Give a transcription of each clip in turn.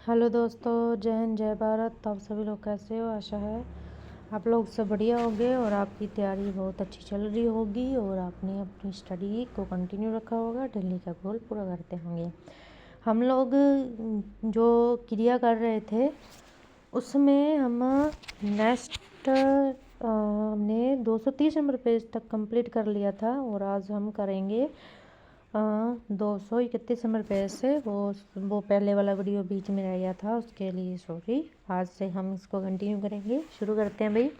Hello दोस्तों, जय हिंद जय भारत। तो आप सभी लोग कैसे हो? आशा है आप लोग सब बढ़िया होंगे और आपकी तैयारी बहुत अच्छी चल रही होगी और आपने अपनी स्टडी को कंटिन्यू रखा होगा, डेली का गोल पूरा करते होंगे। हम लोग जो क्रिया कर रहे थे उसमें हम नेक्स्ट हमने 230 नंबर पेज तक कंप्लीट कर लिया था और आज हम करेंगे 231 नंबर पेज से। वो पहले वाला वीडियो बीच में रह गया था, उसके लिए सॉरी। आज से हम इसको कंटिन्यू करेंगे। शुरू करते हैं भाई।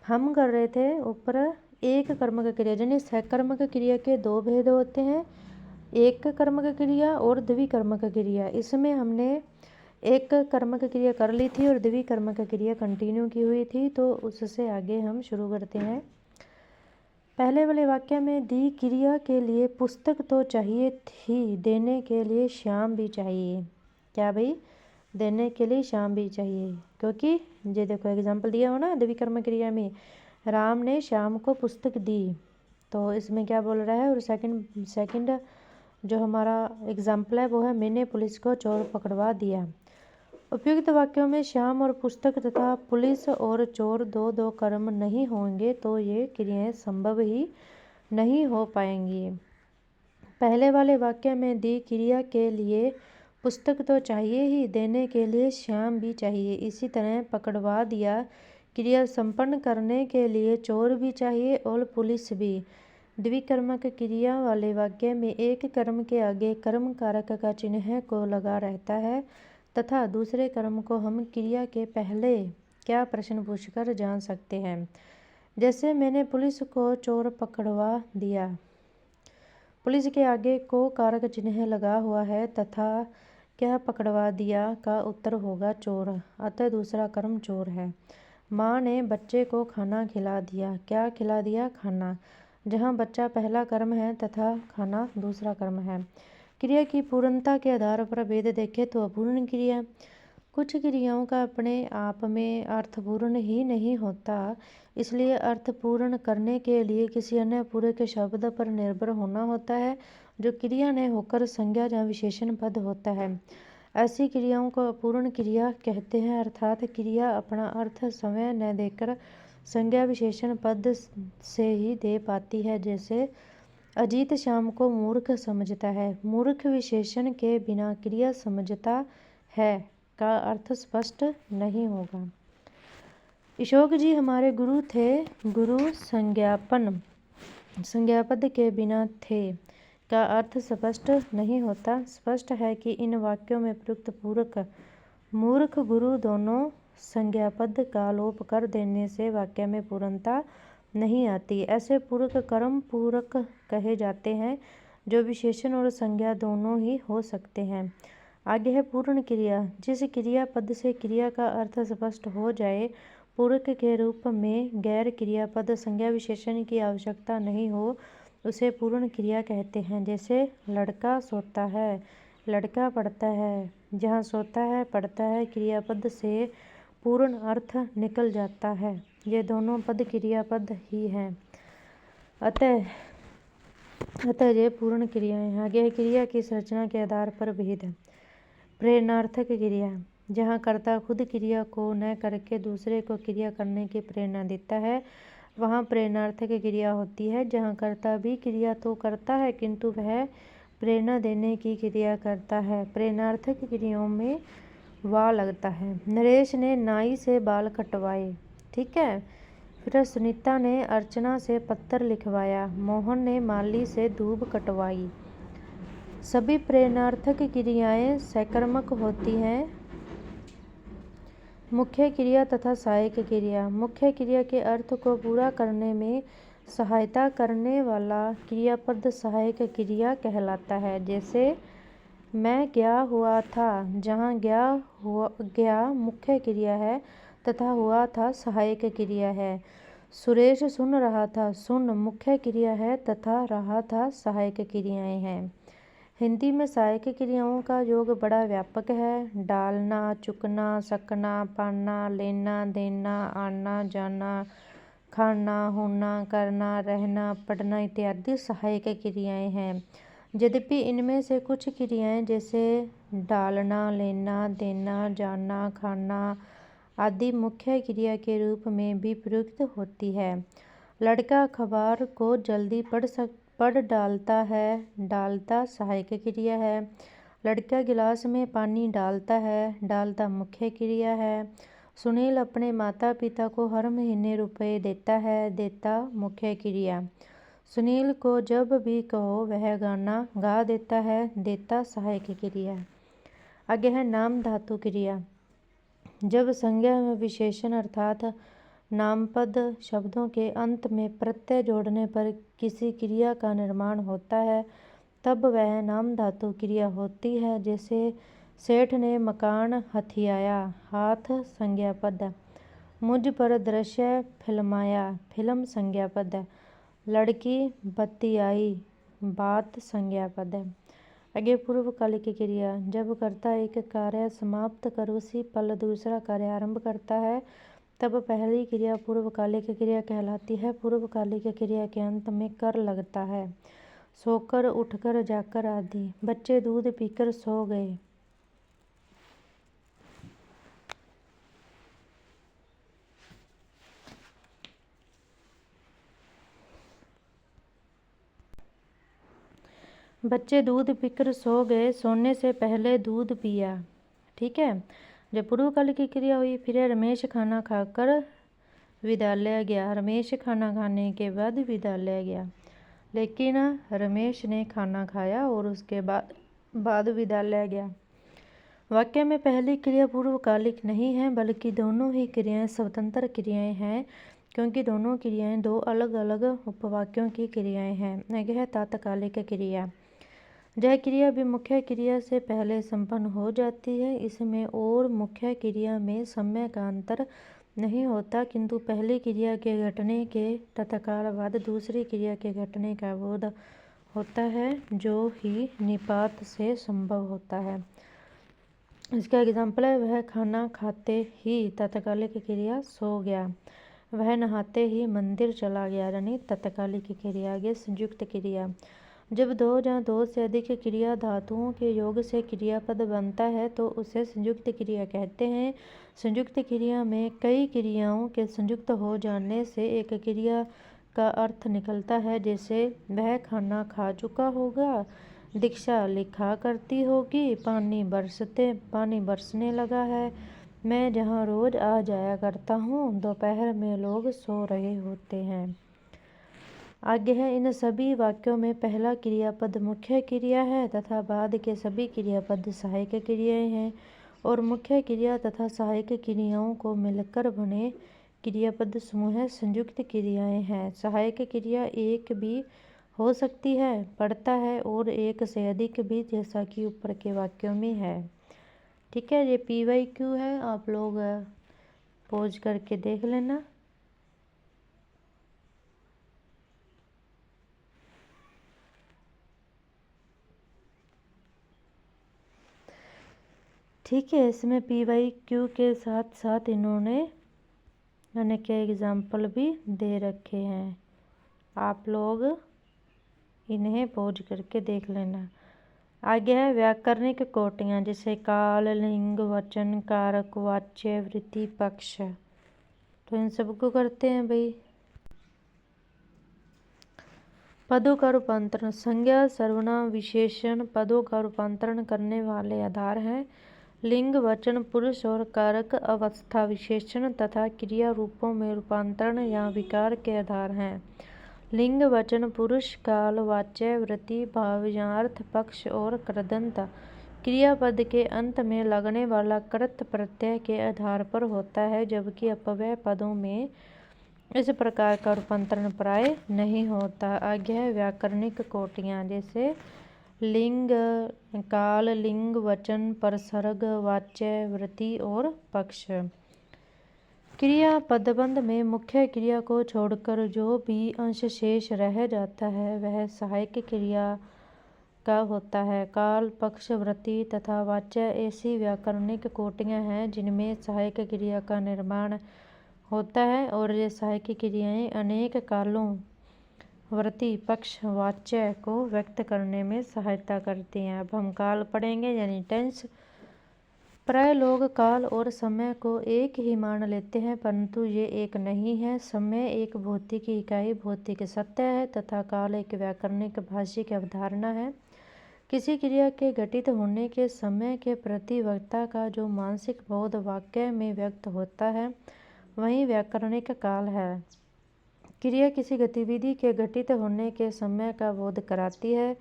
हम कर रहे थे ऊपर एक कर्मक क्रिया, यानी सकर्मक क्रिया के दो भेद होते हैं, एक कर्मक क्रिया और द्विकर्मक क्रिया। इसमें हमने एक कर्मक क्रिया कर ली थी और द्विकर्मक क्रिया कंटिन्यू की हुई थी, तो उससे आगे हम शुरू करते हैं। पहले वाले वाक्य में दी क्रिया के लिए पुस्तक तो चाहिए थी, देने के लिए श्याम भी चाहिए। क्या भाई? देने के लिए श्याम भी चाहिए, क्योंकि ये देखो एग्जाम्पल दिया हो ना, द्विकर्म क्रिया में राम ने श्याम को पुस्तक दी, तो इसमें क्या बोल रहा है। और सेकंड जो हमारा एग्जाम्पल है वो है मैंने पुलिस को चोर पकड़वा दिया। उपयुक्त वाक्यों में श्याम और पुस्तक तथा पुलिस और चोर दो दो कर्म नहीं होंगे तो ये क्रियाएं संभव ही नहीं हो पाएंगी। पहले वाले वाक्य में दी क्रिया के लिए पुस्तक तो चाहिए ही, देने के लिए श्याम भी चाहिए। इसी तरह पकड़वा दिया क्रिया संपन्न करने के लिए चोर भी चाहिए और पुलिस भी। द्विकर्मक क्रिया वाले वाक्य में एक कर्म के आगे कर्म कारक का चिन्ह को लगा रहता है तथा दूसरे कर्म को हम क्रिया के पहले क्या प्रश्न पूछकर जान सकते हैं। जैसे मैंने पुलिस को चोर पकड़वा दिया, पुलिस के आगे को कारक चिन्ह लगा हुआ है तथा क्या पकड़वा दिया का उत्तर होगा चोर, अतः दूसरा कर्म चोर है। माँ ने बच्चे को खाना खिला दिया, क्या खिला दिया? खाना। जहाँ बच्चा पहला कर्म है तथा खाना दूसरा कर्म है। क्रिया की पूर्णता के आधार पर भेद देखें तो अपूर्ण क्रिया। कुछ क्रियाओं का अपने आप में अर्थपूर्ण ही नहीं होता, इसलिए अर्थपूर्ण करने के लिए किसी अन्य पूरक शब्द पर निर्भर होना होता है जो क्रिया न होकर संज्ञा या विशेषण पद होता है। ऐसी क्रियाओं को अपूर्ण क्रिया कहते हैं, अर्थात क्रिया अपना अर्थ समय न देकर संज्ञा विशेषण पद से ही दे पाती है। जैसे अजीत श्याम को मूर्ख समझता है, मूर्ख विशेषण के बिना क्रिया समझता है का अर्थ स्पष्ट नहीं होगा। अशोक जी हमारे गुरु थे, गुरु संज्ञापद के बिना थे का अर्थ स्पष्ट नहीं होता। स्पष्ट है कि इन वाक्यों में प्रयुक्त पूरक मूर्ख गुरु दोनों संज्ञापद का लोप कर देने से वाक्य में पूर्णता नहीं आती। ऐसे पूरक कर्म पूरक कहे जाते हैं जो विशेषण और संज्ञा दोनों ही हो सकते हैं। आगे है पूर्ण क्रिया। जिस क्रिया पद से क्रिया का अर्थ स्पष्ट हो जाए, पूरक के रूप में गैर क्रियापद संज्ञा विशेषण की आवश्यकता नहीं हो, उसे पूर्ण क्रिया कहते हैं। जैसे लड़का सोता है, लड़का पढ़ता है। जहाँ सोता है पढ़ता है क्रियापद से पूर्ण अर्थ निकल जाता है। ये दोनों पद क्रियापद ही हैं, अतः ये पूर्ण क्रियाएं हैं। आगे क्रिया की संरचना के आधार पर भेद। प्रेरणार्थक क्रिया, जहाँ कर्ता खुद क्रिया को न करके दूसरे को क्रिया करने की प्रेरणा देता है, वहाँ प्रेरणार्थक क्रिया होती है। जहाँ कर्ता भी क्रिया तो करता है किंतु वह प्रेरणा देने की क्रिया करता है। प्रेरणार्थक क्रियाओं में वाह लगता है। नरेश ने नाई से बाल कटवाए, ठीक है। फिर सुनीता ने अर्चना से पत्र लिखवाया, मोहन ने माली से धूप कटवाई। सभी प्रेरणार्थक क्रियाएं सकर्मक होती हैं। मुख्य क्रिया तथा सहायक क्रिया। मुख्य क्रिया के अर्थ को पूरा करने में सहायता करने वाला क्रियापद सहायक क्रिया कहलाता है। जैसे मैं गया हुआ था, जहाँ गया मुख्य क्रिया है तथा हुआ था सहायक क्रिया है। सुरेश सुन रहा था, सुन मुख्य क्रिया है तथा रहा था सहायक क्रियाएं हैं। हिंदी में सहायक क्रियाओं का योग बड़ा व्यापक है। डालना, चुकना, सकना, पाना, लेना, देना, आना, जाना, खाना, होना, करना, रहना, पढ़ना इत्यादि सहायक क्रियाएं हैं। यद्यपि इनमें से कुछ क्रियाएं जैसे डालना, लेना, देना, जाना, खाना आदि मुख्य क्रिया के रूप में भी प्रयुक्त होती है। लड़का अखबार को जल्दी पढ़ डालता है। डालता सहायक क्रिया है। लड़का गिलास में पानी डालता है। डालता मुख्य क्रिया है। सुनील अपने माता पिता को हर महीने रुपए देता है। देता मुख्य क्रिया। सुनील को जब भी कहो वह गाना गा देता है। देता सहायक क्रिया। आगे है नाम धातु क्रिया। जब संज्ञा में विशेषण अर्थात नामपद शब्दों के अंत में प्रत्यय जोड़ने पर किसी क्रिया का निर्माण होता है तब वह नाम धातु क्रिया होती है। जैसे सेठ ने मकान हथियाया। हाथ संज्ञा पद है। मुझ पर दृश्य फिल्माया। फिल्म संज्ञा पद है। लड़की बतियाई। बात संज्ञा पद है। आगे पूर्वकालिक क्रिया। जब कर्ता एक कार्य समाप्त कर उसी पल दूसरा कार्य आरंभ करता है तब पहली क्रिया पूर्वकालिक क्रिया कहलाती है। पूर्वकालिक क्रिया के अंत में कर लगता है। सोकर, उठकर, जाकर आदि। बच्चे दूध पीकर सो गए। बच्चे दूध पीकर सो गए। सोने से पहले दूध पिया। ठीक है। जब पूर्वकालिक की क्रिया हुई फिर रमेश खाना खाकर विद्यालय गया। रमेश खाना खाने के बाद विद्यालय गया। लेकिन रमेश ने खाना खाया और उसके बाद विद्यालय गया। वाक्य में पहली क्रिया पूर्वकालिक नहीं है बल्कि दोनों ही क्रियाएं स्वतंत्र क्रियाएं हैं क्योंकि दोनों क्रियाएं दो अलग अलग उपवाक्यों की क्रियाएं हैं। आगे है तात्कालिक क्रिया। यह क्रिया भी मुख्य क्रिया से पहले संपन्न हो जाती है। इसमें और मुख्य क्रिया में समय का अंतर नहीं होता किंतु पहली क्रिया के घटने के तत्काल बाद दूसरी क्रिया के घटने का बोध होता है जो ही निपात से संभव होता है। इसका एग्जाम्पल है वह खाना खाते ही तात्कालिक क्रिया सो गया। वह नहाते ही मंदिर चला गया यानी तात्कालिक क्रिया। आगे संयुक्त क्रिया। जब दो या दो से अधिक क्रिया धातुओं के योग से क्रियापद बनता है तो उसे संयुक्त क्रिया कहते हैं। संयुक्त क्रिया में कई क्रियाओं के संयुक्त हो जाने से एक क्रिया का अर्थ निकलता है। जैसे वह खाना खा चुका होगा। दीक्षा लिखा करती होगी। पानी बरसने लगा है। मैं जहाँ रोज आ जाया करता हूँ दोपहर में लोग सो रहे होते हैं। आगे है इन सभी वाक्यों में पहला क्रियापद मुख्य क्रिया है तथा बाद के सभी क्रियापद सहायक क्रियाएं हैं और मुख्य क्रिया तथा सहायक क्रियाओं को मिलकर बने क्रियापद समूह संयुक्त क्रियाएं हैं। सहायक क्रिया एक भी हो सकती है, पढ़ता है और एक से अधिक भी जैसा कि ऊपर के वाक्यों में है। ठीक है। ये PYQ है, आप लोग पॉज करके देख लेना। ठीक है। इसमें PYQ के साथ साथ इन्होंने के एग्जाम्पल भी दे रखे हैं, आप लोग इन्हें पॉज करके देख लेना। आगे है व्याकरणिक कोटियाँ जैसे काल, लिंग, वचन, कारक, वाच्य, वृत्ति, पक्ष। तो इन सबको करते हैं भाई। पदों का रूपांतरण। संज्ञा, सर्वनाम, विशेषण पदों का रूपांतरण करने वाले आधार हैं। लिंग, वचन, पुरुष और कारक अवस्था विशेषण तथा क्रिया रूपों में रूपांतरण या विकार के आधार हैं। लिंग, वचन, पुरुष, काल, वाच्य, वृत्ति, भाव या अर्थ, पक्ष और कृदंत क्रियापद के अंत में लगने वाला कृत प्रत्यय के आधार पर होता है जबकि अपव्यय पदों में इस प्रकार का रूपांतरण प्राय नहीं होता। आगे है व्याकरणिक कोटियाँ जैसे लिंग, काल, लिंग, वचन, परसर्ग, वाच्य, वृत्ति और पक्ष। क्रिया पदबंध में मुख्य क्रिया को छोड़कर जो भी अंश शेष रह जाता है वह सहायक क्रिया का होता है। काल, पक्ष, वृत्ति तथा वाच्य ऐसी व्याकरणिक कोटियाँ हैं जिनमें सहायक क्रिया का निर्माण होता है और ये सहायक क्रियाएं अनेक कालों वर्ती पक्ष वाच्य को व्यक्त करने में सहायता करती हैं। अब हम काल पढ़ेंगे यानी टेंस। प्राय लोग काल और समय को एक ही मान लेते हैं, परंतु ये एक नहीं है। समय एक भौतिक इकाई, भौतिक सत्य है तथा काल एक व्याकरणिक भाषिक अवधारणा है। किसी क्रिया के घटित होने के समय के प्रति वक्ता का जो मानसिक बोध वाक्य में व्यक्त होता है वही व्याकरणिक काल है। क्रिया किसी गतिविधि के घटित होने के समय का बोध कराती है।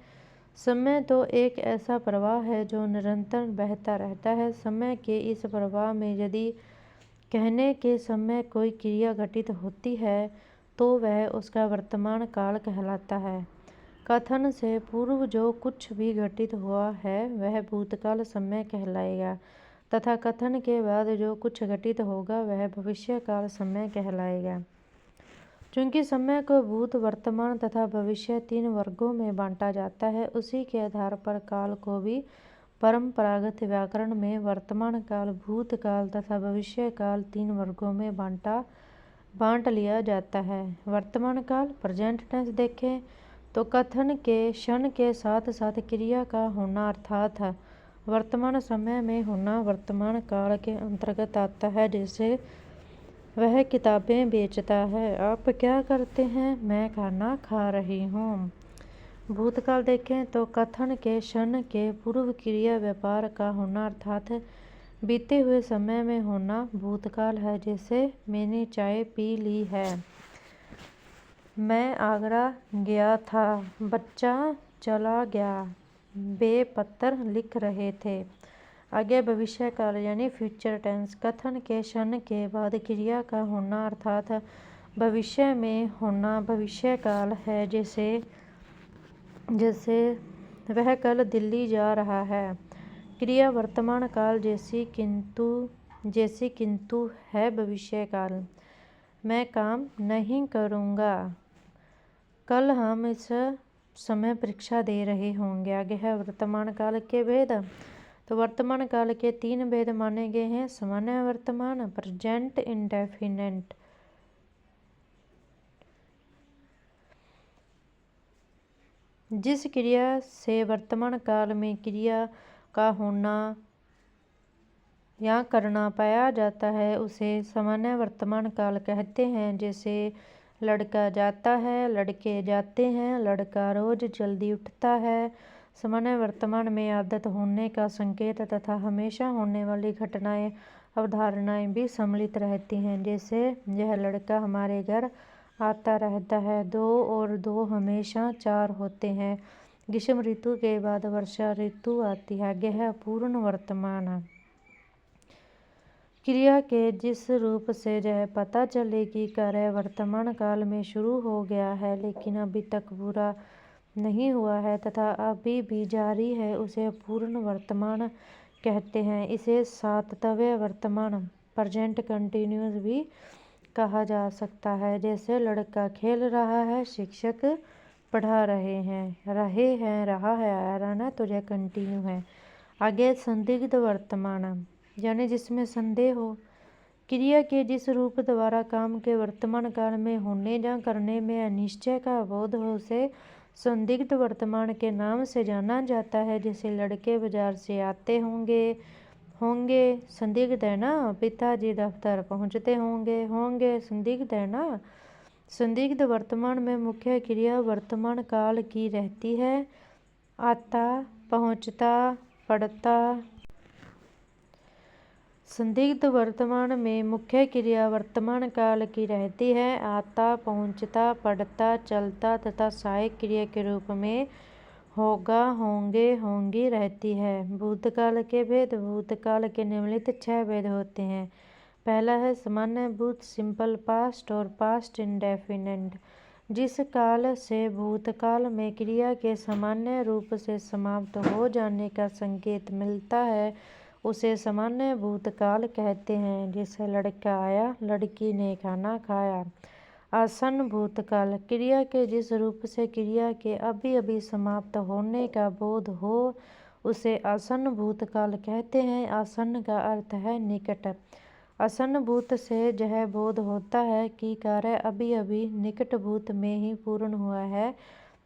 समय तो एक ऐसा प्रवाह है जो निरंतर बहता रहता है। समय के इस प्रवाह में यदि कहने के समय कोई क्रिया घटित होती है तो वह उसका वर्तमान काल कहलाता है। कथन से पूर्व जो कुछ भी घटित हुआ है वह भूतकाल समय कहलाएगा तथा कथन के बाद जो कुछ घटित होगा वह भविष्यकाल समय कहलाएगा। चूंकि समय को भूत, वर्तमान तथा भविष्य 3 वर्गों में बांटा जाता है, उसी के आधार पर काल को भी परंपरागत व्याकरण में वर्तमान काल, भूतकाल तथा भविष्य काल 3 वर्गों में बांट लिया जाता है। वर्तमान काल प्रेजेंट टेंस देखें तो कथन के क्षण के साथ साथ क्रिया का होना अर्थात वर्तमान समय में होना वर्तमान काल के अंतर्गत आता है। जैसे वह किताबें बेचता है। आप क्या करते हैं? मैं खाना खा रही हूँ। भूतकाल देखें तो कथन के क्षण के पूर्व क्रिया व्यापार का होना अर्थात बीते हुए समय में होना भूतकाल है। जैसे मैंने चाय पी ली है, मैं आगरा गया था, बच्चा चला गया, वे पत्र लिख रहे थे। आगे भविष्य काल यानी फ्यूचर टेंस। कथन के क्षण के बाद क्रिया का होना अर्थात भविष्य में होना भविष्य काल है। जैसे वह कल दिल्ली जा रहा है। क्रिया वर्तमान काल जैसी किंतु है भविष्य काल। मैं काम नहीं करूँगा, कल हम इस समय परीक्षा दे रहे होंगे। आगे है वर्तमान काल के भेद। तो वर्तमान काल के 3 भेद माने गए हैं। सामान्य वर्तमान, प्रेजेंट इंडेफिनिट। जिस क्रिया से वर्तमान काल में क्रिया का होना या करना पाया जाता है उसे सामान्य वर्तमान काल कहते हैं। जैसे लड़का जाता है, लड़के जाते हैं, लड़का रोज जल्दी उठता है। सामान्य वर्तमान में आदत होने का संकेत तथा हमेशा होने वाली घटनाएं, अवधारणाएं भी सम्मिलित रहती हैं। जैसे यह लड़का हमारे घर आता रहता है, 2 और 2 हमेशा 4 होते हैं। ग्रीष्म ऋतु के बाद वर्षा ऋतु आती है। आगे है पूर्ण वर्तमान। क्रिया के जिस रूप से यह पता चले कि कार्य वर्तमान काल में शुरू हो गया है लेकिन अभी तक पूरा नहीं हुआ है तथा अभी भी जारी है, उसे पूर्ण वर्तमान कहते हैं। इसे सातत्य वर्तमान, प्रेजेंट कंटिन्यूअस भी कहा जा सकता है। जैसे लड़का खेल रहा है, शिक्षक पढ़ा रहे हैं, रहा है आया रहना तो यह कंटिन्यू है। आगे संदिग्ध वर्तमान यानी जिसमें संदेह हो। क्रिया के जिस रूप द्वारा काम के वर्तमान काल में होने या करने में अनिश्चय का बोध हो उसे संदिग्ध वर्तमान के नाम से जाना जाता है। जैसे लड़के बाजार से आते होंगे संदिग्ध है ना, पिताजी दफ्तर पहुंचते होंगे संदिग्ध है ना। संदिग्ध वर्तमान में मुख्य क्रिया वर्तमान काल की रहती है। आता, पहुंचता, पढ़ता। संदिग्ध वर्तमान में मुख्य क्रिया वर्तमान काल की रहती है। आता, पहुंचता, पढ़ता, चलता तथा सहायक क्रिया के रूप में होगा, होंगे, होंगी रहती है। भूतकाल के भेद। भूतकाल के निम्नलिखित 6 भेद होते हैं। पहला है सामान्य भूत, सिंपल पास्ट और पास्ट इंडेफिनिट। जिस काल से भूतकाल में क्रिया के सामान्य रूप से समाप्त हो जाने का संकेत मिलता है उसे सामान्य भूतकाल कहते हैं। जैसे लड़का आया, लड़की ने खाना खाया। आसन्न भूतकाल क्रिया के जिस रूप से क्रिया के अभी अभी समाप्त होने का बोध हो उसे आसन्न भूतकाल कहते हैं। आसन्न का अर्थ है निकट। आसन्न भूत से यह बोध होता है कि कार्य अभी अभी निकट भूत में ही पूर्ण हुआ है,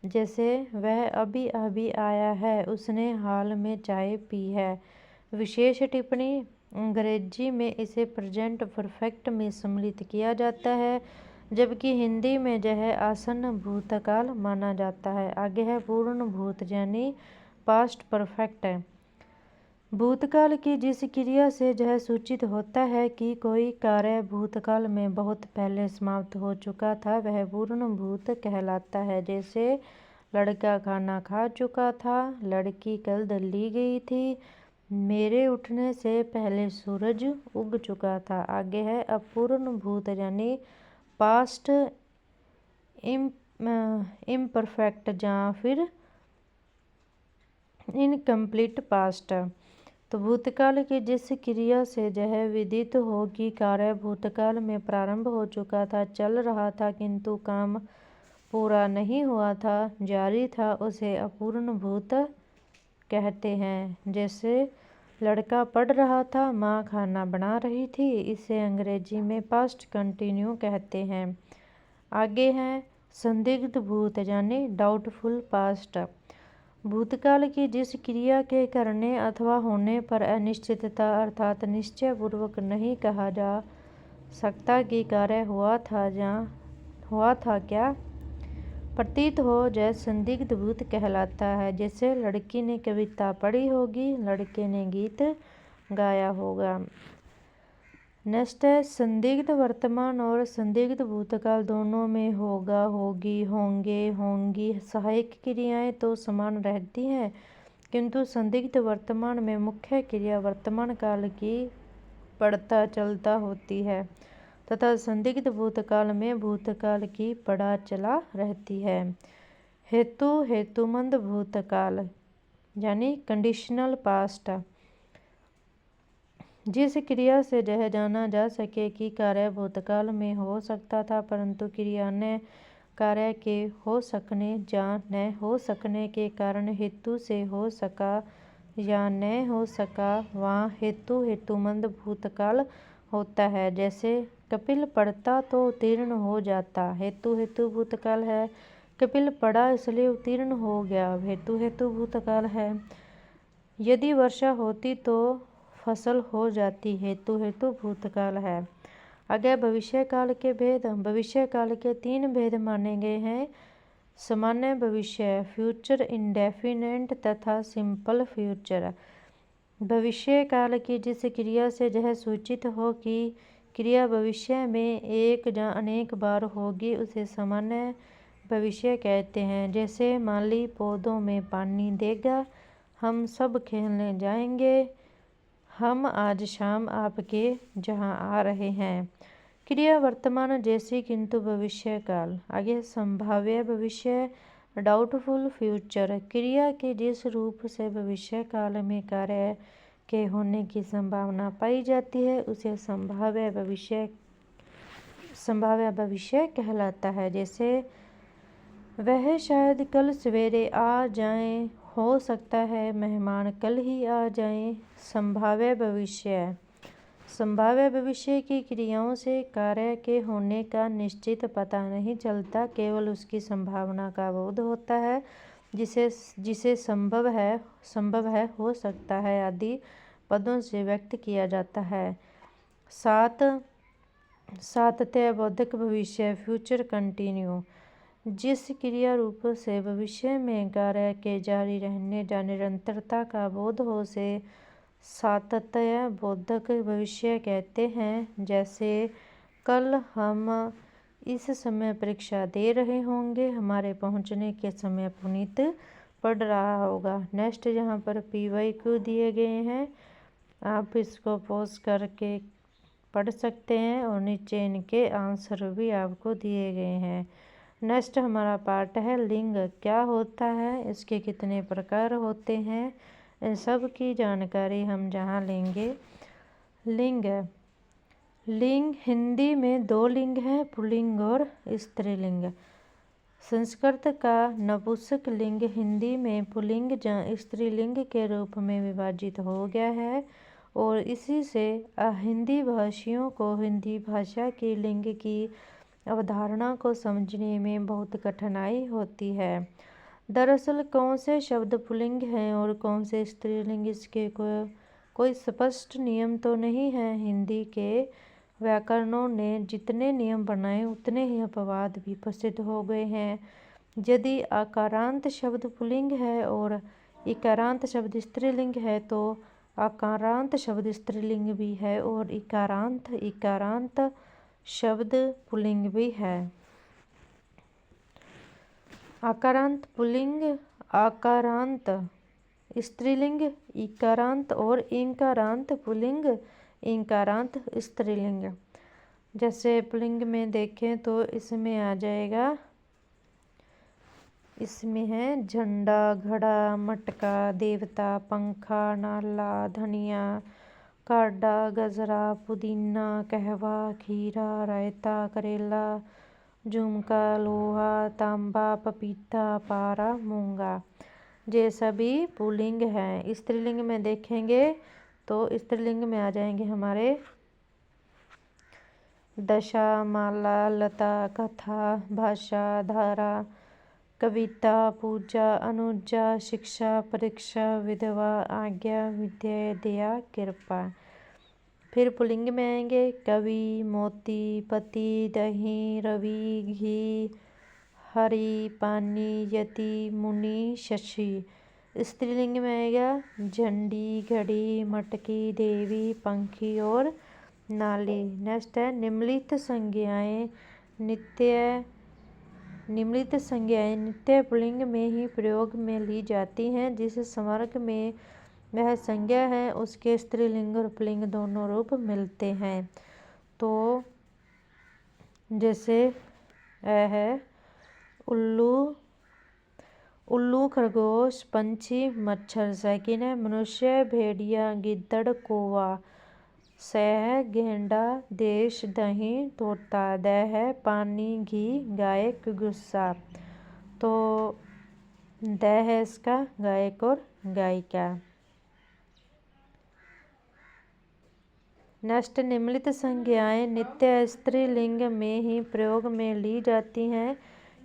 जैसे वह अभी अभी आया है, उसने हाल में चाय पी है। विशेष टिप्पणी: अंग्रेजी में इसे प्रेजेंट परफेक्ट में सम्मिलित किया जाता है, जबकि हिंदी में यह आसन्न भूतकाल माना जाता है। आगे है पूर्ण भूत यानी पास्ट परफेक्ट। भूतकाल की जिस क्रिया से यह सूचित होता है कि कोई कार्य भूतकाल में बहुत पहले समाप्त हो चुका था, वह पूर्ण भूत कहलाता है। जैसे लड़का खाना खा चुका था, लड़की कल ली गई थी, मेरे उठने से पहले सूरज उग चुका था। आगे है अपूर्ण भूत यानी पास्ट इम्परफेक्ट या फिर इनकम्प्लीट पास्ट। तो भूतकाल की जिस क्रिया से यह विदित हो कि कार्य भूतकाल में प्रारंभ हो चुका था, चल रहा था, किंतु काम पूरा नहीं हुआ था, जारी था, उसे अपूर्ण भूत कहते हैं। जैसे लड़का पढ़ रहा था, माँ खाना बना रही थी, इसे अंग्रेजी में पास्ट कंटिन्यू कहते हैं। आगे है संदिग्ध भूत यानी डाउटफुल पास्ट। भूतकाल की जिस क्रिया के करने अथवा होने पर अनिश्चितता अर्थात निश्चय पूर्वक नहीं कहा जा सकता कि कार्य हुआ था क्या प्रतीत हो, जय संदिग्ध भूत कहलाता है। जैसे लड़की ने कविता पढ़ी होगी, लड़के ने गीत गाया होगा। नेक्स्ट है संदिग्ध वर्तमान और संदिग्ध भूतकाल दोनों में होगा, होगी, होंगे, होंगी सहायक क्रियाएं तो समान रहती हैं, किंतु संदिग्ध वर्तमान में मुख्य क्रिया वर्तमान काल की पड़ता चलता होती है तथा संदिग्ध भूतकाल में भूतकाल की पड़ा चला रहती है। हेतुमंद भूतकाल यानी कंडीशनल पास्ट। जिस क्रिया से यह जाना जा सके कि कार्य भूतकाल में हो सकता था, परंतु क्रिया अन्य कार्य के हो सकने या न हो सकने के कारण हेतु से हो सका या न हो सका, वहाँ हेतुमंद भूतकाल होता है। जैसे कपिल पढ़ता तो उत्तीर्ण हो जाता, हेतु भूतकाल है। कपिल पढ़ा इसलिए उत्तीर्ण हो गया, हेतु भूतकाल है। यदि वर्षा होती तो फसल हो जाती, हेतु भूतकाल है। आगे भविष्य काल के भेद। भविष्य काल के 3 भेद माने गए हैं: सामान्य भविष्य फ्यूचर इंडेफिनेट तथा सिंपल फ्यूचर। भविष्य काल की जिस क्रिया से यह सूचित हो कि क्रिया भविष्य में एक या अनेक बार होगी, उसे सामान्य भविष्य कहते हैं। जैसे माली पौधों में पानी देगा, हम सब खेलने जाएंगे, हम आज शाम आपके जहाँ आ रहे हैं। क्रिया वर्तमान जैसी किंतु भविष्य काल। आगे संभाव्य भविष्य डाउटफुल फ्यूचर। क्रिया के जिस रूप से भविष्य काल में कार्य के होने की संभावना पाई जाती है, उसे संभाव्य भविष्य कहलाता है। जैसे वह शायद कल सवेरे आ जाएं, हो सकता है मेहमान कल ही आ जाएं। संभाव्य भविष्य। संभाव्य भविष्य की क्रियाओं से कार्य के होने का निश्चित पता नहीं चलता, केवल उसकी संभावना का बोध होता है, जिसे संभव है, हो सकता है आदि पदों से व्यक्त किया जाता है। सातत्य बोधक भविष्य फ्यूचर कंटिन्यू। जिस क्रिया रूप से भविष्य में कार्य के जारी रहने या निरंतरता का बोध हो, से सातत्य बोधक भविष्य कहते हैं। जैसे कल हम इस समय परीक्षा दे रहे होंगे, हमारे पहुंचने के समय पुनीत पढ़ रहा होगा। नेक्स्ट यहाँ पर PYQ दिए गए हैं, आप इसको पॉज करके पढ़ सकते हैं और नीचे इनके आंसर भी आपको दिए गए हैं। नेक्स्ट हमारा पार्ट है लिंग क्या होता है, इसके कितने प्रकार होते हैं, इन सब की जानकारी हम जहाँ लेंगे। लिंग हिंदी में 2 लिंग हैं, पुल्लिंग और स्त्रीलिंग। संस्कृत का नपुंसक लिंग हिंदी में पुल्लिंग या स्त्रीलिंग के रूप में विभाजित हो गया है और इसी से हिंदी भाषियों को हिंदी भाषा के लिंग की अवधारणा को समझने में बहुत कठिनाई होती है। दरअसल कौन से शब्द पुल्लिंग हैं और कौन से स्त्रीलिंग, इसके कोई स्पष्ट नियम तो नहीं है। हिंदी के व्याकरणों ने जितने नियम बनाए उतने ही अपवाद भी प्रसिद्ध हो गए हैं। यदि आकारांत शब्द पुल्लिंग है और इकारांत शब्द स्त्रीलिंग है तो आकारांत शब्द स्त्रीलिंग भी है और इकारांत शब्द पुल्लिंग भी है। आकारांत पुल्लिंग, आकारांत स्त्रीलिंग, इकारांत और इंकारांत पुल्लिंग, इंकारांत स्त्रीलिंग। जैसे पुल्लिंग में देखें तो इसमें आ जाएगा, इसमें है झंडा, घड़ा, मटका, देवता, पंखा, नाला, धनिया, काढ़ा, गजरा, पुदीना, कहवा, खीरा, रायता, करेला, झुमका, लोहा, तांबा, पपीता, पारा, मूंगा। ये सभी पुल्लिंग हैं। स्त्रीलिंग में देखेंगे तो स्त्रीलिंग में आ जाएंगे हमारे दशा, माला, लता, कथा, भाषा, धारा, कविता, पूजा, अनुजा, शिक्षा, परीक्षा, विधवा, आज्ञा, विद्या, दया, कृपा। फिर पुल्लिंग में आएंगे कवि, मोती, पति, दही, रवि, घी, हरि, पानी, यति, मुनि, शशि। स्त्रीलिंग में आएगा झंडी, घड़ी, मटकी, देवी, पंखी और नाली। नेक्स्ट है निम्नलिखित संज्ञाएं नित्य पुल्लिंग में ही प्रयोग में ली जाती हैं। जिस समर्ग में वह संज्ञा है उसके स्त्रीलिंग और पुल्लिंग दोनों रूप मिलते हैं। तो जैसे है उल्लू, खरगोश, पंछी, मच्छर। सेकंड है मनुष्य, भेड़िया, गिद्दड़, कौवा। स है गेंडा, देश, दही, तोता। द है पानी, घी, गायक, गुस्सा। तो द है इसका गायक और गायिका। नेक्स्ट निम्नलिखित संज्ञाएं नित्य स्त्रीलिंग में ही प्रयोग में ली जाती हैं,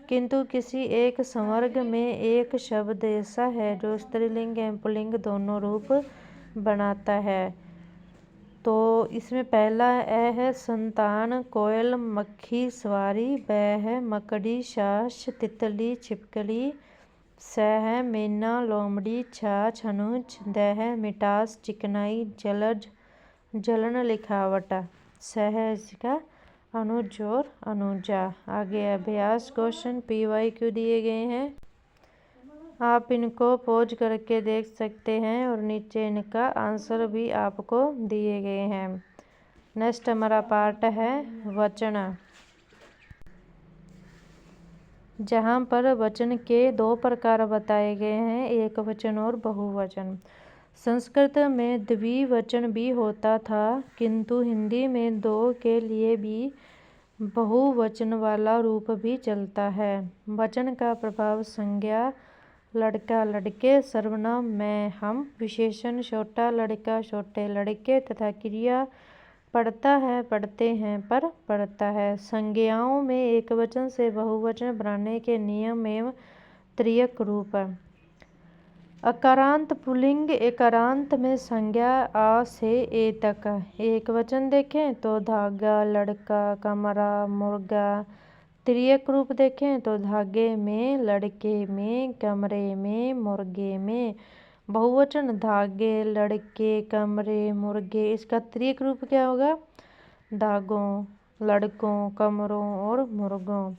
किंतु किसी एक संवर्ग में एक शब्द ऐसा है जो स्त्रीलिंग एवं पुल्लिंग दोनों रूप बनाता है। तो इसमें पहला ए है संतान, कोयल, मक्खी, सवारी। ब है मकड़ी, सास, तितली, छिपकली। स है मैना, लोमड़ी, छाछ, अनुज। द है मिठास, चिकनाई, जलज, जलन, लिखावट। स है इसका अनुज और अनुजा। आगे अभ्यास क्वेश्चन PYQ दिए गए हैं, आप इनको पॉज करके देख सकते हैं और नीचे इनका आंसर भी आपको दिए गए हैं। नेक्स्ट हमारा पार्ट है वचन, जहाँ पर वचन के दो प्रकार बताए गए हैं, एक वचन और बहुवचन। संस्कृत में द्विवचन भी होता था, किंतु हिंदी में दो के लिए भी बहुवचन वाला रूप भी चलता है। वचन का प्रभाव संज्ञा लड़का, लड़के, सर्वनाम मैं, हम, विशेषण छोटा लड़का, छोटे लड़के तथा क्रिया पढ़ता है, पढ़ते हैं पर पढ़ता है। संज्ञाओं में एक वचन से बहुवचन बनाने के नियम एवं त्रियक रूप। अकारांत पुल्लिंग, एकारांत में संज्ञा आ से ए तक। एक वचन देखें तो धागा, लड़का, कमरा, मुर्गा। त्रियक रूप देखें तो धागे में, लड़के में, कमरे में, मुर्गे में। बहुवचन धागे, लड़के, कमरे, मुर्गे। इसका त्रियक रूप क्या होगा? धागों, लड़कों, कमरों और मुर्गों।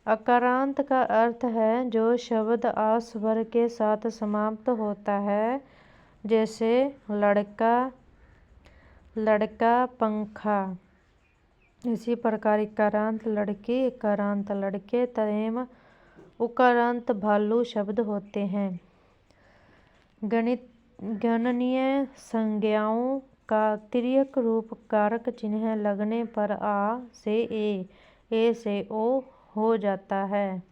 अकारांत का अर्थ है जो शब्द आ स्वर के साथ समाप्त होता है, जैसे लड़का, लड़का, पंखा। इसी प्रकार इकारांत लड़की, इकारांत लड़के एवं उकारांत भालू शब्द होते हैं। गणनीय संज्ञाओं का तिर्यक रूप कारक चिन्ह लगने पर आ से ए से ओ हो जाता है।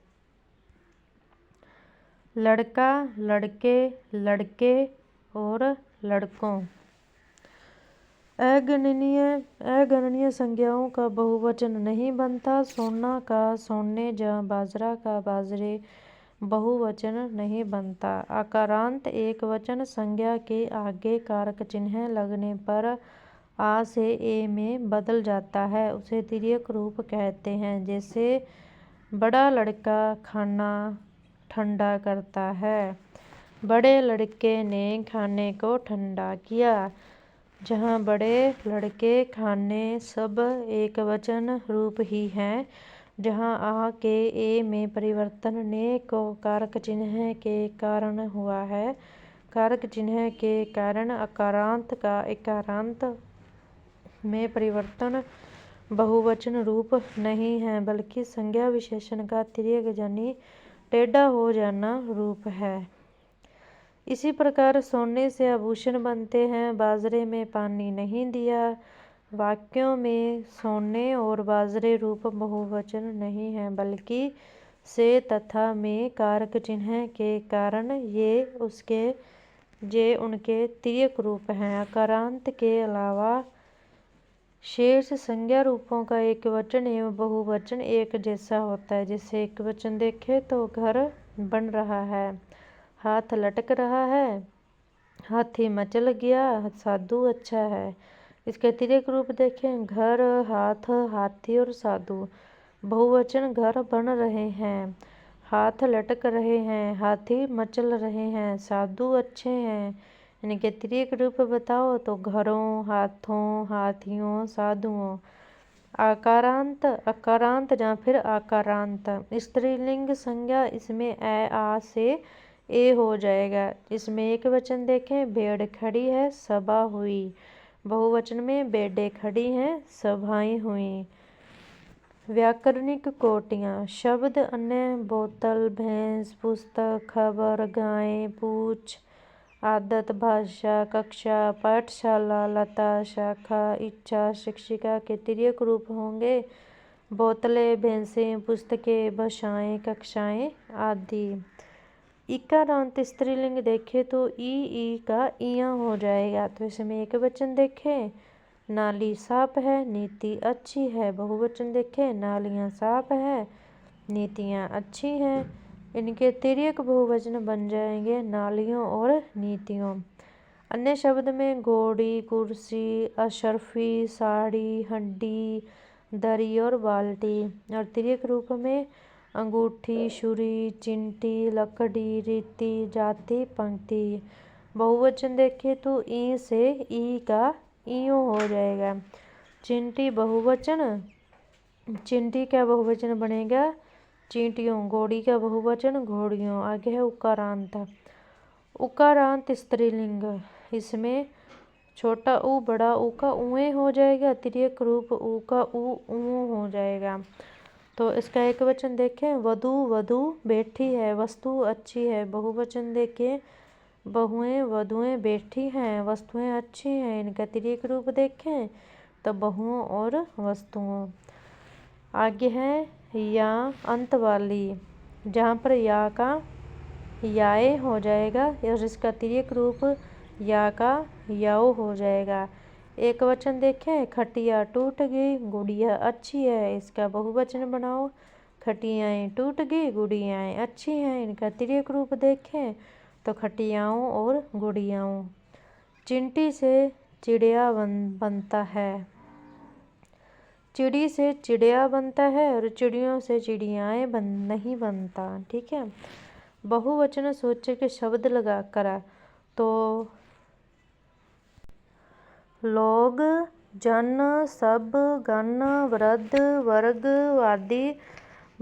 लड़का, लड़के, लड़के और लड़कों। अगणनीय संज्ञाओं का बहुवचन नहीं बनता। सोना का सोने या बाजरा का बाजरे बहुवचन नहीं बनता। आकारांत एक वचन संज्ञा के आगे कारक चिन्ह लगने पर आ से ए में बदल जाता है, उसे तिर्यक रूप कहते हैं। जैसे बड़ा लड़का खाना ठंडा करता है, बड़े लड़के ने खाने को ठंडा किया। जहाँ बड़े लड़के खाने सब एक वचन रूप ही हैं, जहाँ आ के ए में परिवर्तन ने को कारक चिन्ह के कारण हुआ है। कारक चिन्ह के कारण अकारांत का इकारांत में परिवर्तन बहुवचन रूप नहीं है, बल्कि संज्ञा विशेषण का तिर्यक यानी टेढ़ा हो जाना रूप है। इसी प्रकार सोने से आभूषण बनते हैं, बाजरे में पानी नहीं दिया। वाक्यों में सोने और बाजरे रूप बहुवचन नहीं है, बल्कि से तथा में कारक चिन्ह के कारण ये उनके तिर्यक रूप हैं। अकारांत के अलावा शेष संज्ञा रूपों का एक वचन एवं बहुवचन एक जैसा होता है। जैसे एक वचन देखें तो घर बन रहा है, हाथ लटक रहा है, हाथी मचल गया, साधु अच्छा है। इसके तिर्यक रूप देखें, घर, हाथ, हाथी और साधु। बहुवचन घर बन रहे हैं, हाथ लटक रहे हैं, हाथी मचल रहे हैं, साधु अच्छे हैं। इनके तिर्यक रूप बताओ तो घरों, हाथों, हाथियों, साधुओं। आकारांत, अकारांत या फिर आकारांत स्त्रीलिंग संज्ञा, इसमें आ से ए हो जाएगा। इसमें एक वचन देखें, भेड़ खड़ी है, सभा हुई। बहुवचन में बेडें खड़ी हैं, सभाएं हुई। व्याकरणिक कोटियाँ शब्द अन्य बोतल, भैंस, पुस्तक, खबर, गाय, पूछ, आदत, भाषा, कक्षा, पाठशाला, लता, शाखा, इच्छा, शिक्षिका के तिर्यक रूप होंगे बोतलें, भैंसें, पुस्तकें, भाषाएं, कक्षाएं आदि। इकारांत स्त्रीलिंग देखे तो ई का इया हो जाएगा। तो इसमें एक वचन देखें, नाली साफ है, नीति अच्छी है। बहुवचन देखें, नालियाँ साफ है, नीतियाँ अच्छी हैं। इनके तिर्यक बहुवचन बन जाएंगे नालियों और नीतियों। अन्य शब्द में घोड़ी, कुर्सी, अशरफी, साड़ी, हड्डी, दरी और बाल्टी। और तिर्यक रूप में अंगूठी, छुरी, चिंटी, लकड़ी, रीति, जाति, पंक्ति। बहुवचन देखें तो ई से ई का इयो हो जाएगा। चिंटी बहुवचन, चिंटी का बहुवचन बनेगा चींटियों। घोड़ी का बहुवचन घोड़ियों। आगे है उकारांत। उकारांत स्त्रीलिंग, इसमें छोटा ऊ बड़ा ऊ का उए हो जाएगा, तिर्यक रूप ऊ का ऊ हो जाएगा। तो इसका एक वचन देखें, वधू वधू बैठी है, वस्तु अच्छी है। बहुवचन देखें, बहुएं वधुएं बैठी हैं, वस्तुएं अच्छी हैं। इनका तिर्यक रूप देखें तो बहुओं और वस्तुओं। आगे है या अंत वाली, जहाँ पर या का याए हो जाएगा और इसका तिर्यक रूप या का याओ हो जाएगा। एक वचन देखें, खटिया टूट गई, गुड़िया अच्छी है। इसका बहुवचन बनाओ, खटियाएँ टूट गई, गुड़ियाएँ अच्छी हैं। इनका तिर्यक रूप देखें तो खटियाओं और गुड़ियाओं। चिंटी से चिड़िया बनता है, चिड़ी से चिड़िया बनता है और चिड़ियों से चिड़ियाएँ नहीं बनता। ठीक है। बहुवचन सूचक शब्द लगाकर तो लोग, जन, सब, गण, वृद्ध, वर्ग आदि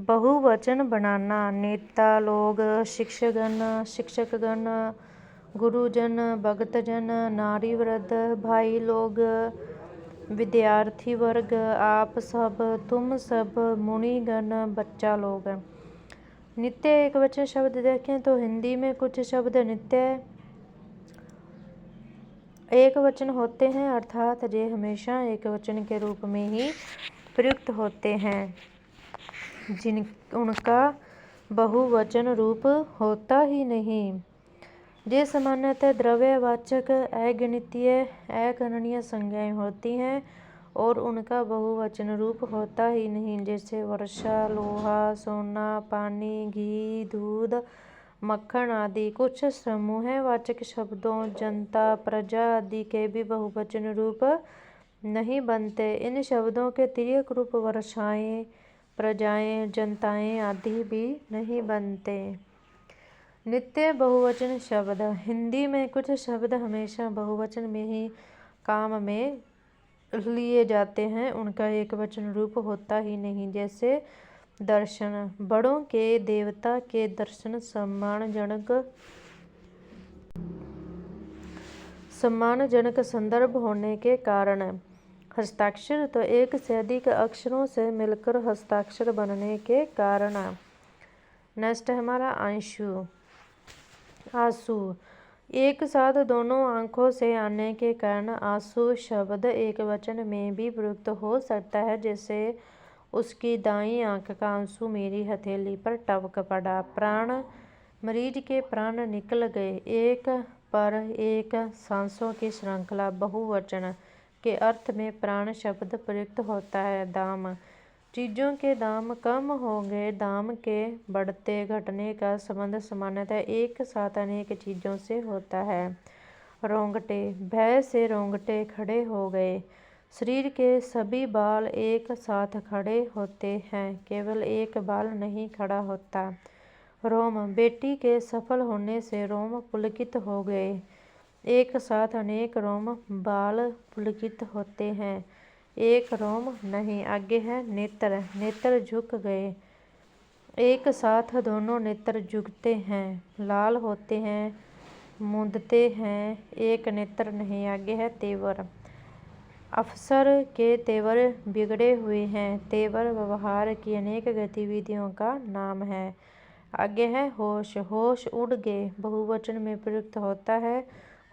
बहुवचन बनाना। नेता लोग, शिक्षकगण, शिक्षकगण, गुरुजन, भक्तजन, नारी वृद्ध, भाई लोग, विद्यार्थी वर्ग, आप सब, तुम सब, मुनिगण, बच्चा लोग। नित्य एक वचन शब्द देखें तो हिंदी में कुछ शब्द नित्य एक वचन होते हैं, अर्थात ये हमेशा एक वचन के रूप में ही प्रयुक्त होते हैं, उनका बहुवचन रूप होता ही नहीं। जे सामान्यतः द्रव्यवाचक अगणितीय अगणनीय संज्ञाएं होती हैं और उनका बहुवचन रूप होता ही नहीं, जैसे वर्षा, लोहा, सोना, पानी, घी, दूध, मक्खन आदि। कुछ समूहवाचक शब्दों जनता, प्रजा आदि के भी बहुवचन रूप नहीं बनते। इन शब्दों के तिर्यक रूप वर्षाएं, प्रजाएं, जनताएं आदि भी नहीं बनते। नित्य बहुवचन शब्द। हिंदी में कुछ शब्द हमेशा बहुवचन में ही काम में लिए जाते हैं, उनका एक वचन रूप होता ही नहीं, जैसे दर्शन। बड़ों के देवता के दर्शन सम्मानजनक संदर्भ होने के कारण। हस्ताक्षर तो एक से अधिक अक्षरों से मिलकर हस्ताक्षर बनने के कारण। नेक्स्ट है हमारा आंसू। आंसू एक साथ दोनों आंखों से आने के कारण आंसू शब्द एक वचन में भी प्रयुक्त हो सकता है, जैसे उसकी दाईं आंख का आंसू मेरी हथेली पर टपक पड़ा। प्राण, मरीज के प्राण निकल गए। एक पर एक, सांसों की श्रृंखला, बहुवचन के अर्थ में प्राण शब्द प्रयुक्त होता है। दाम, चीज़ों के दाम कम हो गए। दाम के बढ़ते घटने का संबंध सामान्यतः एक साथ अनेक चीज़ों से होता है। रोंगटे, भय से रोंगटे खड़े हो गए। शरीर के सभी बाल एक साथ खड़े होते हैं, केवल एक बाल नहीं खड़ा होता। रोम, बेटी के सफल होने से रोम पुलकित हो गए। एक साथ अनेक रोम बाल पुलकित होते हैं, एक रोम नहीं। आगे है नेत्र। नेत्र झुक गए। एक साथ दोनों नेत्र झुकते हैं, लाल होते हैं, मूंदते हैं, एक नेत्र नहीं। आगे है तेवर। अफसर के तेवर बिगड़े हुए हैं। तेवर व्यवहार की अनेक गतिविधियों का नाम है। आगे है होश। होश उड़ गए, बहुवचन में प्रयुक्त होता है।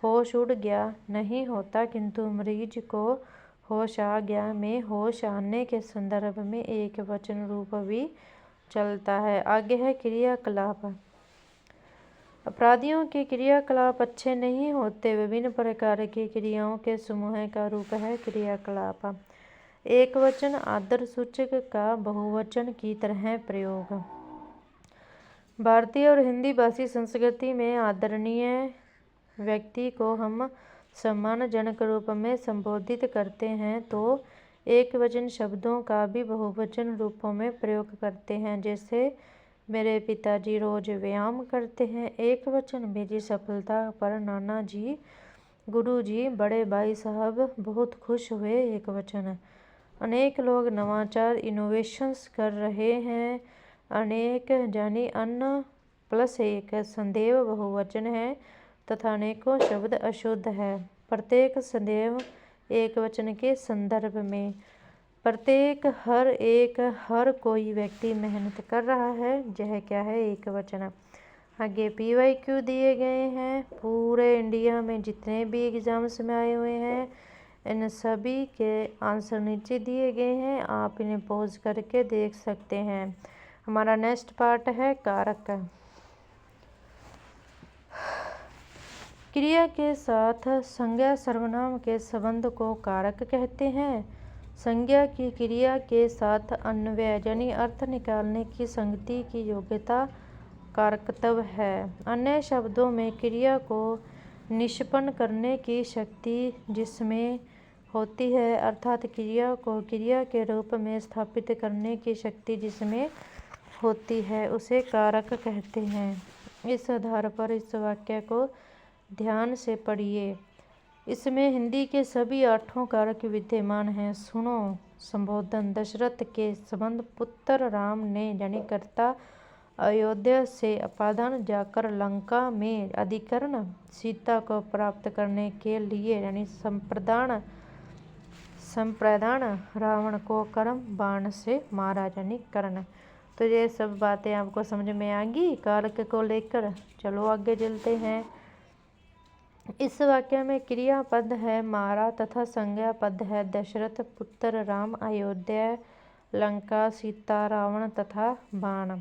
होश उड़ गया नहीं होता, किंतु मरीज को होश आ गया में होश आने के संदर्भ में एक वचन रूप भी चलता है। आगे है क्रियाकलाप। अपराधियों के क्रियाकलाप अच्छे नहीं होते। विभिन्न प्रकार की क्रियाओं के समूह का रूप है क्रियाकलाप। एक वचन आदर सूचक का बहुवचन की तरह प्रयोग। भारतीय और हिंदी भाषी संस्कृति में आदरणीय व्यक्ति को हम सम्मानजनक रूप में संबोधित करते हैं तो एक वचन शब्दों का भी बहुवचन रूपों में प्रयोग करते हैं, जैसे मेरे पिताजी रोज व्यायाम करते हैं, एक वचन। मेरी सफलता पर नाना जी, गुरु जी, बड़े भाई साहब बहुत खुश हुए, एक वचन। अनेक लोग नवाचार इनोवेशंस कर रहे हैं। अनेक यानी अन्न प्लस एक। संदेव बहुवचन है तथा अनेकों शब्द अशुद्ध है। प्रत्येक संदेव एक वचन के संदर्भ में। प्रत्येक, हर एक, हर कोई व्यक्ति मेहनत कर रहा है, यह क्या है, एक वचन। आगे PYQ दिए गए हैं। पूरे इंडिया में जितने भी एग्जाम्स में आए हुए हैं, इन सभी के आंसर नीचे दिए गए हैं, आप इन्हें पॉज करके देख सकते हैं। हमारा नेक्स्ट पार्ट है कारक। क्रिया के साथ संज्ञा सर्वनाम के संबंध को कारक कहते हैं। संज्ञा की क्रिया के साथ अन्वय यानी अर्थ निकालने की संगति की योग्यता कारकत्व है। अन्य शब्दों में क्रिया को निष्पन्न करने की शक्ति जिसमें होती है, अर्थात क्रिया को क्रिया के रूप में स्थापित करने की शक्ति जिसमें होती है, उसे कारक कहते हैं। इस आधार पर इस वाक्य को ध्यान से पढ़िए। इसमें हिंदी के सभी 8 कारक विद्यमान हैं। सुनो। संबोधन। दशरथ के संबंध पुत्र राम ने यानी कर्ता अयोध्या से अपादान जाकर लंका में अधिकरण सीता को प्राप्त करने के लिए यानी संप्रदान रावण को कर्म बाण से मारा यानी कर्ण। तो ये सब बातें आपको समझ में आ गई कारक को लेकर। चलो आगे चलते हैं। इस वाक्य में क्रिया पद है मारा तथा संज्ञा पद है दशरथ, पुत्र राम, अयोध्या, लंका, सीता, रावण तथा बाण।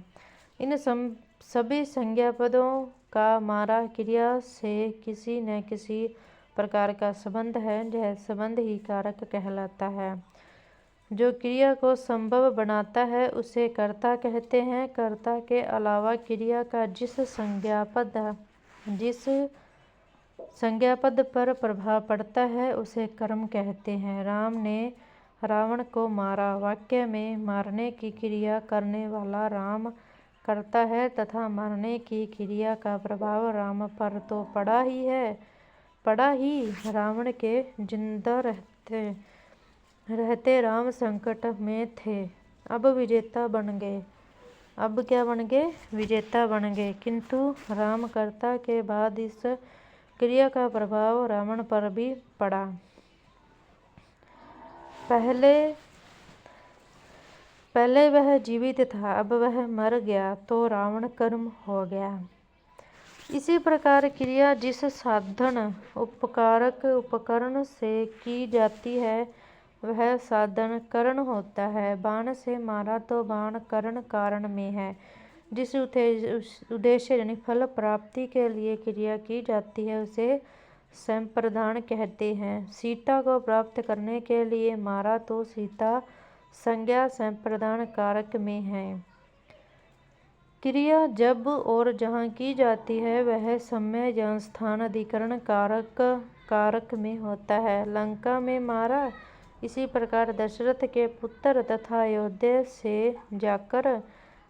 इन सभी संज्ञा पदों का मारा क्रिया से किसी न किसी प्रकार का संबंध है, यह संबंध ही कारक कहलाता है। जो क्रिया को संभव बनाता है उसे कर्ता कहते हैं। कर्ता के अलावा क्रिया का जिस संज्ञापद पर प्रभाव पड़ता है उसे कर्म कहते हैं। राम ने रावण को मारा वाक्य में मारने की क्रिया करने वाला राम करता है तथा मारने की क्रिया का प्रभाव राम पर तो पड़ा ही। रावण के जिंदा रहते राम संकट में थे, अब विजेता बन गए। अब क्या बन गए? विजेता बन गए। किंतु राम कर्ता के बाद इस क्रिया का प्रभाव रावण पर भी पड़ा। पहले वह जीवित था, अब वह मर गया तो रावण कर्म हो गया। इसी प्रकार क्रिया जिस साधन उपकरण से की जाती है वह साधन करण होता है। बाण से मारा तो बाण करण कारण में है। जिस उद्देश्य यानी फल प्राप्ति के लिए क्रिया की जाती है उसे संप्रदान कहते हैं। सीता को प्राप्त करने के लिए मारा तो सीता संज्ञा संप्रदान कारक में है। क्रिया जब और जहाँ की जाती है वह समय या स्थान अधिकरण कारक में होता है। लंका में मारा, इसी प्रकार दशरथ के पुत्र तथा अयोध्या से जाकर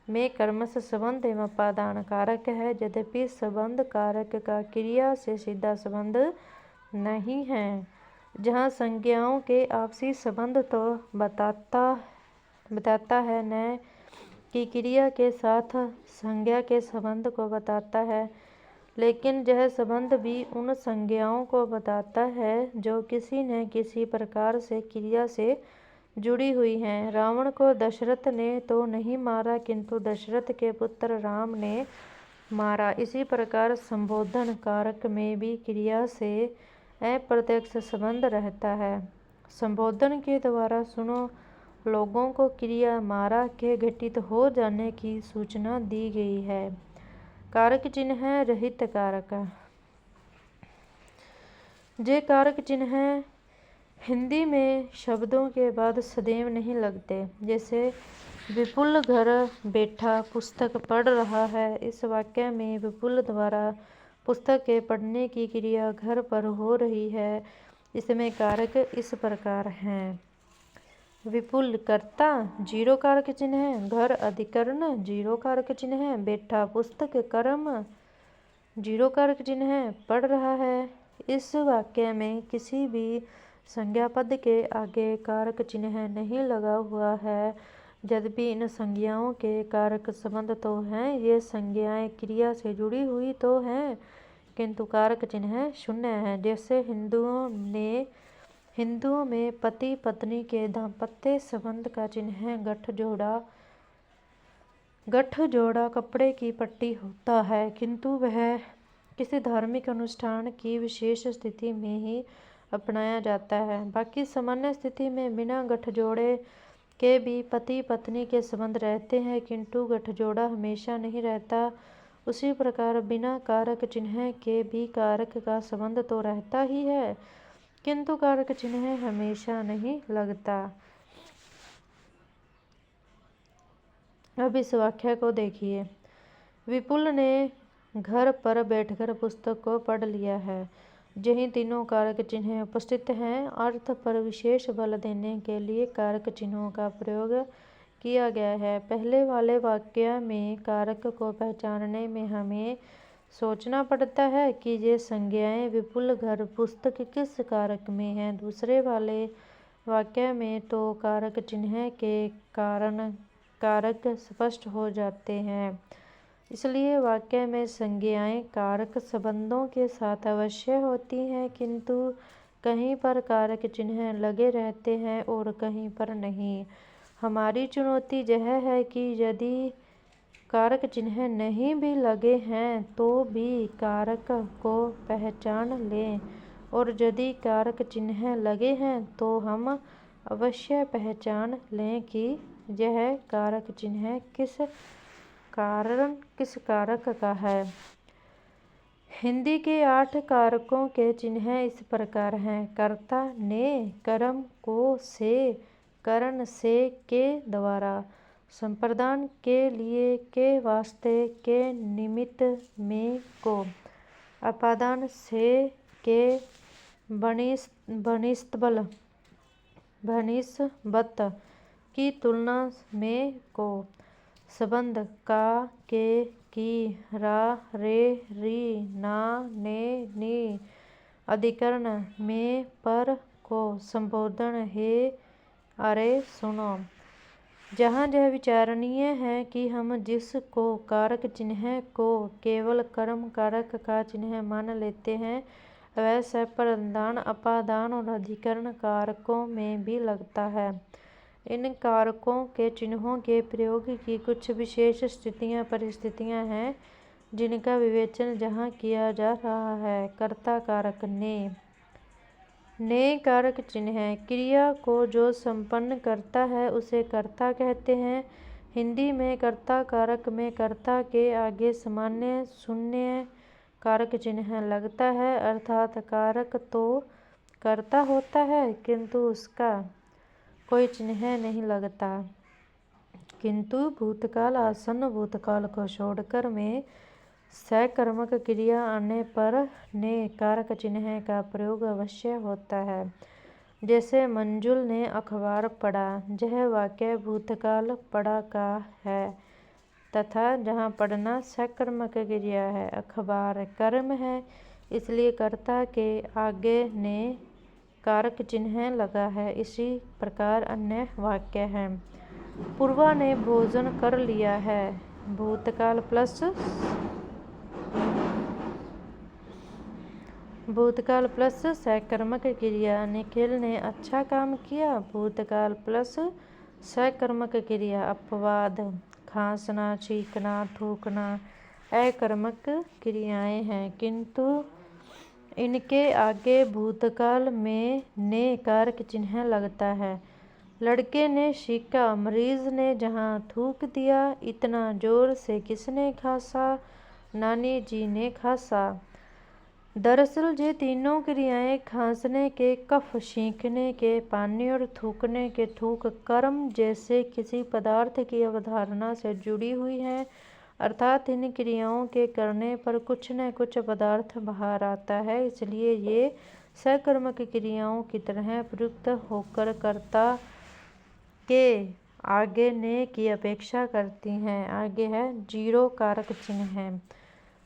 में कर्मश संबंध एवं उपादान कारक है। यद्यपि संबंध कारक का क्रिया से सीधा संबंध नहीं है। जहाँ संज्ञाओं के आपसी संबंध तो बताता है न कि क्रिया के साथ संज्ञा के संबंध को बताता है, लेकिन यह संबंध भी उन संज्ञाओं को बताता है जो किसी न किसी प्रकार से क्रिया से जुड़ी हुई हैं। रावण को दशरथ ने तो नहीं मारा किंतु दशरथ के पुत्र राम ने मारा। इसी प्रकार संबोधन कारक में भी क्रिया से अप्रत्यक्ष संबंध रहता है। संबोधन के द्वारा सुनो लोगों को क्रिया मारा के घटित हो जाने की सूचना दी गई है। कारक चिन्ह रहित कारक। जे कारक चिन्ह हिंदी में शब्दों के बाद सदैव नहीं लगते। जैसे विपुल घर बैठा पुस्तक पढ़ रहा है। इस वाक्य में विपुल द्वारा पुस्तक के पढ़ने की क्रिया घर पर हो रही है। इसमें कारक इस प्रकार हैं। विपुल कर्ता जीरो कारक चिन्ह है। घर अधिकरण जीरो कारक चिन्ह है। बैठा पुस्तक कर्म जीरो कारक चिन्ह है। पढ़ रहा है। इस वाक्य में किसी भी संज्ञा पद के आगे कारक चिन्ह नहीं लगा हुआ है। यद्यपि इन संज्ञाओं के कारक संबंध तो हैं, ये संज्ञाएं क्रिया से जुड़ी हुई तो हैं किंतु कारक चिन्ह शून्य है। जैसे हिंदुओं में पति पत्नी के दाम्पत्य संबंध का चिन्ह गठ जोड़ा कपड़े की पट्टी होता है, किंतु वह किसी धार्मिक अनुष्ठान की विशेष स्थिति में ही अपनाया जाता है। बाकी सामान्य स्थिति में बिना गठजोड़े के भी पति पत्नी के संबंध रहते हैं किंतु गठजोड़ा हमेशा नहीं रहता। उसी प्रकार बिना कारक चिन्ह के भी कारक का संबंध तो रहता ही है किंतु कारक चिन्ह हमेशा नहीं लगता। अब इस वाक्य को देखिए। विपुल ने घर पर बैठकर पुस्तक को पढ़ लिया है। यही तीनों कारक चिन्ह उपस्थित हैं। अर्थ पर विशेष बल देने के लिए कारक चिन्हों का प्रयोग किया गया है। पहले वाले वाक्य में कारक को पहचानने में हमें सोचना पड़ता है कि ये संज्ञाएं विपुल घर पुस्तक किस कारक में हैं। दूसरे वाले वाक्य में तो कारक चिन्ह के कारण कारक स्पष्ट हो जाते हैं। इसलिए वाक्य में संज्ञाएं कारक संबंधों के साथ अवश्य होती हैं किंतु कहीं पर कारक चिन्ह लगे रहते हैं और कहीं पर नहीं। हमारी चुनौती यह है कि यदि कारक चिन्ह नहीं भी लगे हैं तो भी कारक को पहचान लें और यदि कारक चिन्ह लगे हैं तो हम अवश्य पहचान लें कि यह कारक चिन्ह किस कारक का है। हिंदी के 8 कारकों के चिन्ह इस प्रकार हैं। कर्ता ने, कर्म को, से, करण से, के द्वारा, संप्रदान के लिए, के वास्ते, के निमित्त, में, को, अपादान से, के, बनिस्बत की तुलना में, को, संबंध का, के, की, रा, रे, री, ना, ने, नी, अधिकरण में, पर, को, संबोधन है, अरे सुनो। जहाँ यह विचारणीय है कि हम जिस को कारक चिन्ह को केवल कर्म कारक का चिन्ह मान लेते हैं वह संप्रदान, अपादान और अधिकरण कारकों में भी लगता है। इन कारकों के चिन्हों के प्रयोग की कुछ विशेष स्थितियां परिस्थितियां हैं जिनका विवेचन यहाँ किया जा रहा है। कर्ता कारक ने कारक चिन्ह है। क्रिया को जो संपन्न करता है उसे कर्ता कहते हैं। हिंदी में कर्ता कारक में कर्ता के आगे सामान्य शून्य कारक चिन्ह लगता है, अर्थात कारक तो कर्ता होता है किंतु उसका कोई चिन्ह नहीं लगता। किंतु भूतकाल आसन्न भूतकाल को छोड़कर में सकर्मक क्रिया आने पर ने कारक चिन्ह का प्रयोग अवश्य होता है। जैसे मंजुल ने अखबार पढ़ा, यह वाक्य भूतकाल पढ़ा का है तथा जहाँ पढ़ना सकर्मक क्रिया है, अखबार कर्म है, इसलिए कर्ता के आगे ने कारक चिन्ह लगा है। इसी प्रकार अन्य वाक्य हैं। पूर्वा ने भोजन कर लिया है, भूतकाल प्लस सकर्मक क्रिया। निखिल ने अच्छा काम किया, भूतकाल प्लस सकर्मक क्रिया। अपवाद खांसना, छींकना, थूकना अकर्मक क्रियाएं हैं किंतु इनके आगे भूतकाल में ने कारक चिन्ह लगता है। लड़के ने छींका, मरीज ने जहाँ थूक दिया, इतना जोर से किसने खांसा, नानी जी ने खांसा। दरअसल ये तीनों क्रियाएं खांसने के कफ, छींकने के पानी और थूकने के थूक कर्म जैसे किसी पदार्थ की अवधारणा से जुड़ी हुई हैं, अर्थात इन क्रियाओं के करने पर कुछ न कुछ पदार्थ बाहर आता है, इसलिए ये सकर्मक क्रियाओं की तरह प्रयुक्त होकर कर्ता के आगे ने की अपेक्षा करती हैं। आगे है जीरो कारक चिन्ह है।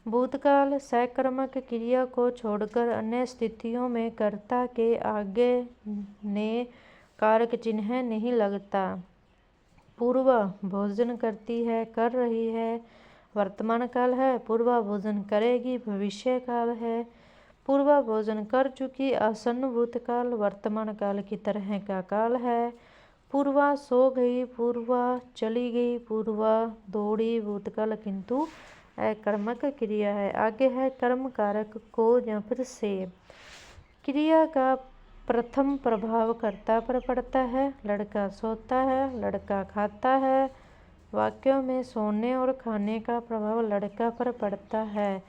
भूतकाल सकर्मक क्रिया को छोड़कर अन्य स्थितियों में कर्ता के आगे ने कारक चिन्ह नहीं लगता। पूर्वा भोजन करती है, कर रही है, वर्तमान काल है। पूर्वा भोजन करेगी, भविष्य काल है। पूर्वा भोजन कर चुकी, आसन्न भूतकाल, वर्तमान काल की तरह का काल है। पूर्वा सो गई, पूर्वा चली गई, पूर्वा दौड़ी, भूतकाल किंतु अकर्मक क्रिया है। आगे है कर्म कारक को या फिर से। क्रिया का प्रथम प्रभाव कर्ता पर पड़ता है। लड़का सोता है, लड़का खाता है। वाक्यों में सोने और खाने का प्रभाव लड़का पर पड़ता है,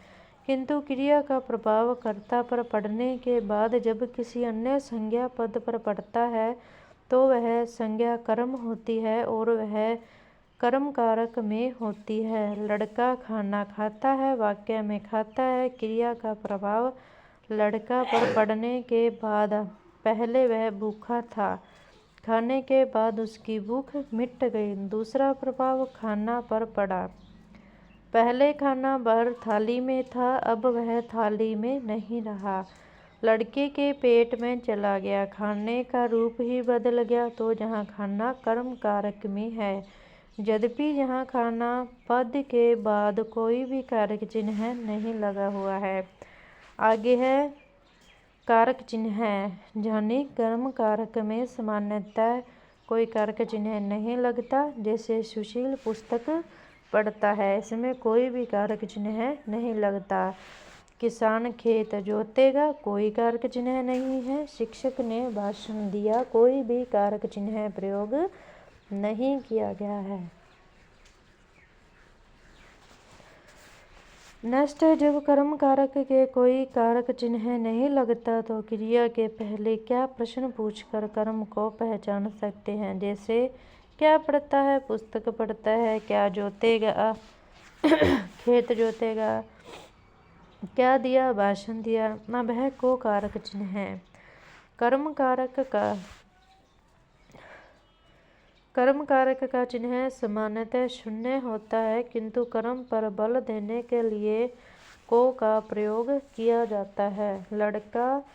किंतु क्रिया का प्रभाव कर्ता पर पड़ने के बाद जब किसी अन्य संज्ञा पद पर पड़ता है तो वह संज्ञा कर्म होती है और वह कर्म कारक में होती है। लड़का खाना खाता है, वाक्य में खाता है। क्रिया का प्रभाव लड़का पर पड़ने के बाद पहले वह भूखा था, खाने के बाद उसकी भूख मिट गई। दूसरा प्रभाव खाना पर पड़ा, पहले खाना बाहर थाली में था, अब वह थाली में नहीं रहा, लड़के के पेट में चला गया, खाने का रूप ही बदल गया। तो जहाँ खाना कर्म कारक में है, यद्यपि यहाँ खाना पद के बाद कोई भी कारक चिन्ह नहीं लगा हुआ है। आगे है कारक चिन्ह है, यानी कर्म कारक में सामान्यतः कोई कारक चिन्ह नहीं लगता। जैसे सुशील पुस्तक पढ़ता है, इसमें कोई भी कारक चिन्ह नहीं लगता। किसान खेत जोतेगा, कोई कारक चिन्ह नहीं है। शिक्षक ने भाषण दिया, कोई भी कारक चिन्ह प्रयोग नहीं किया गया है। नेक्स्ट है, जब कर्म कारक के कोई कारक चिन्ह नहीं लगता तो क्रिया के पहले क्या प्रश्न पूछकर कर्म को पहचान सकते हैं। जैसे क्या पढ़ता है, पुस्तक पढ़ता है, क्या जोतेगा, खेत जोतेगा, क्या दिया, भाषण दिया। अब है को कारक चिन्ह है। कर्म कारक का चिन्ह सामान्यतः शून्य होता है, किंतु कर्म पर बल देने के लिए को का प्रयोग किया जाता है। लड़का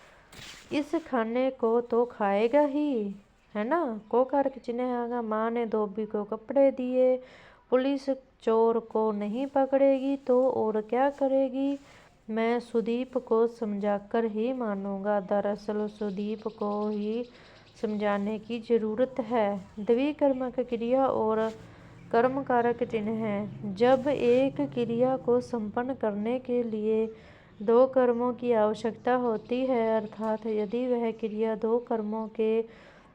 इस खाने को तो खाएगा ही, है ना। को कारक चिन्ह आगा। माँ ने धोबी को कपड़े दिए, पुलिस चोर को नहीं पकड़ेगी तो और क्या करेगी। मैं सुदीप को समझाकर ही मानूंगा। दरअसल सुदीप को ही समझाने की जरूरत है। द्विकर्मक क्रिया और कर्म कारक चिन्ह है। जब एक क्रिया को संपन्न करने के लिए दो कर्मों की आवश्यकता होती है, अर्थात यदि वह क्रिया दो कर्मों के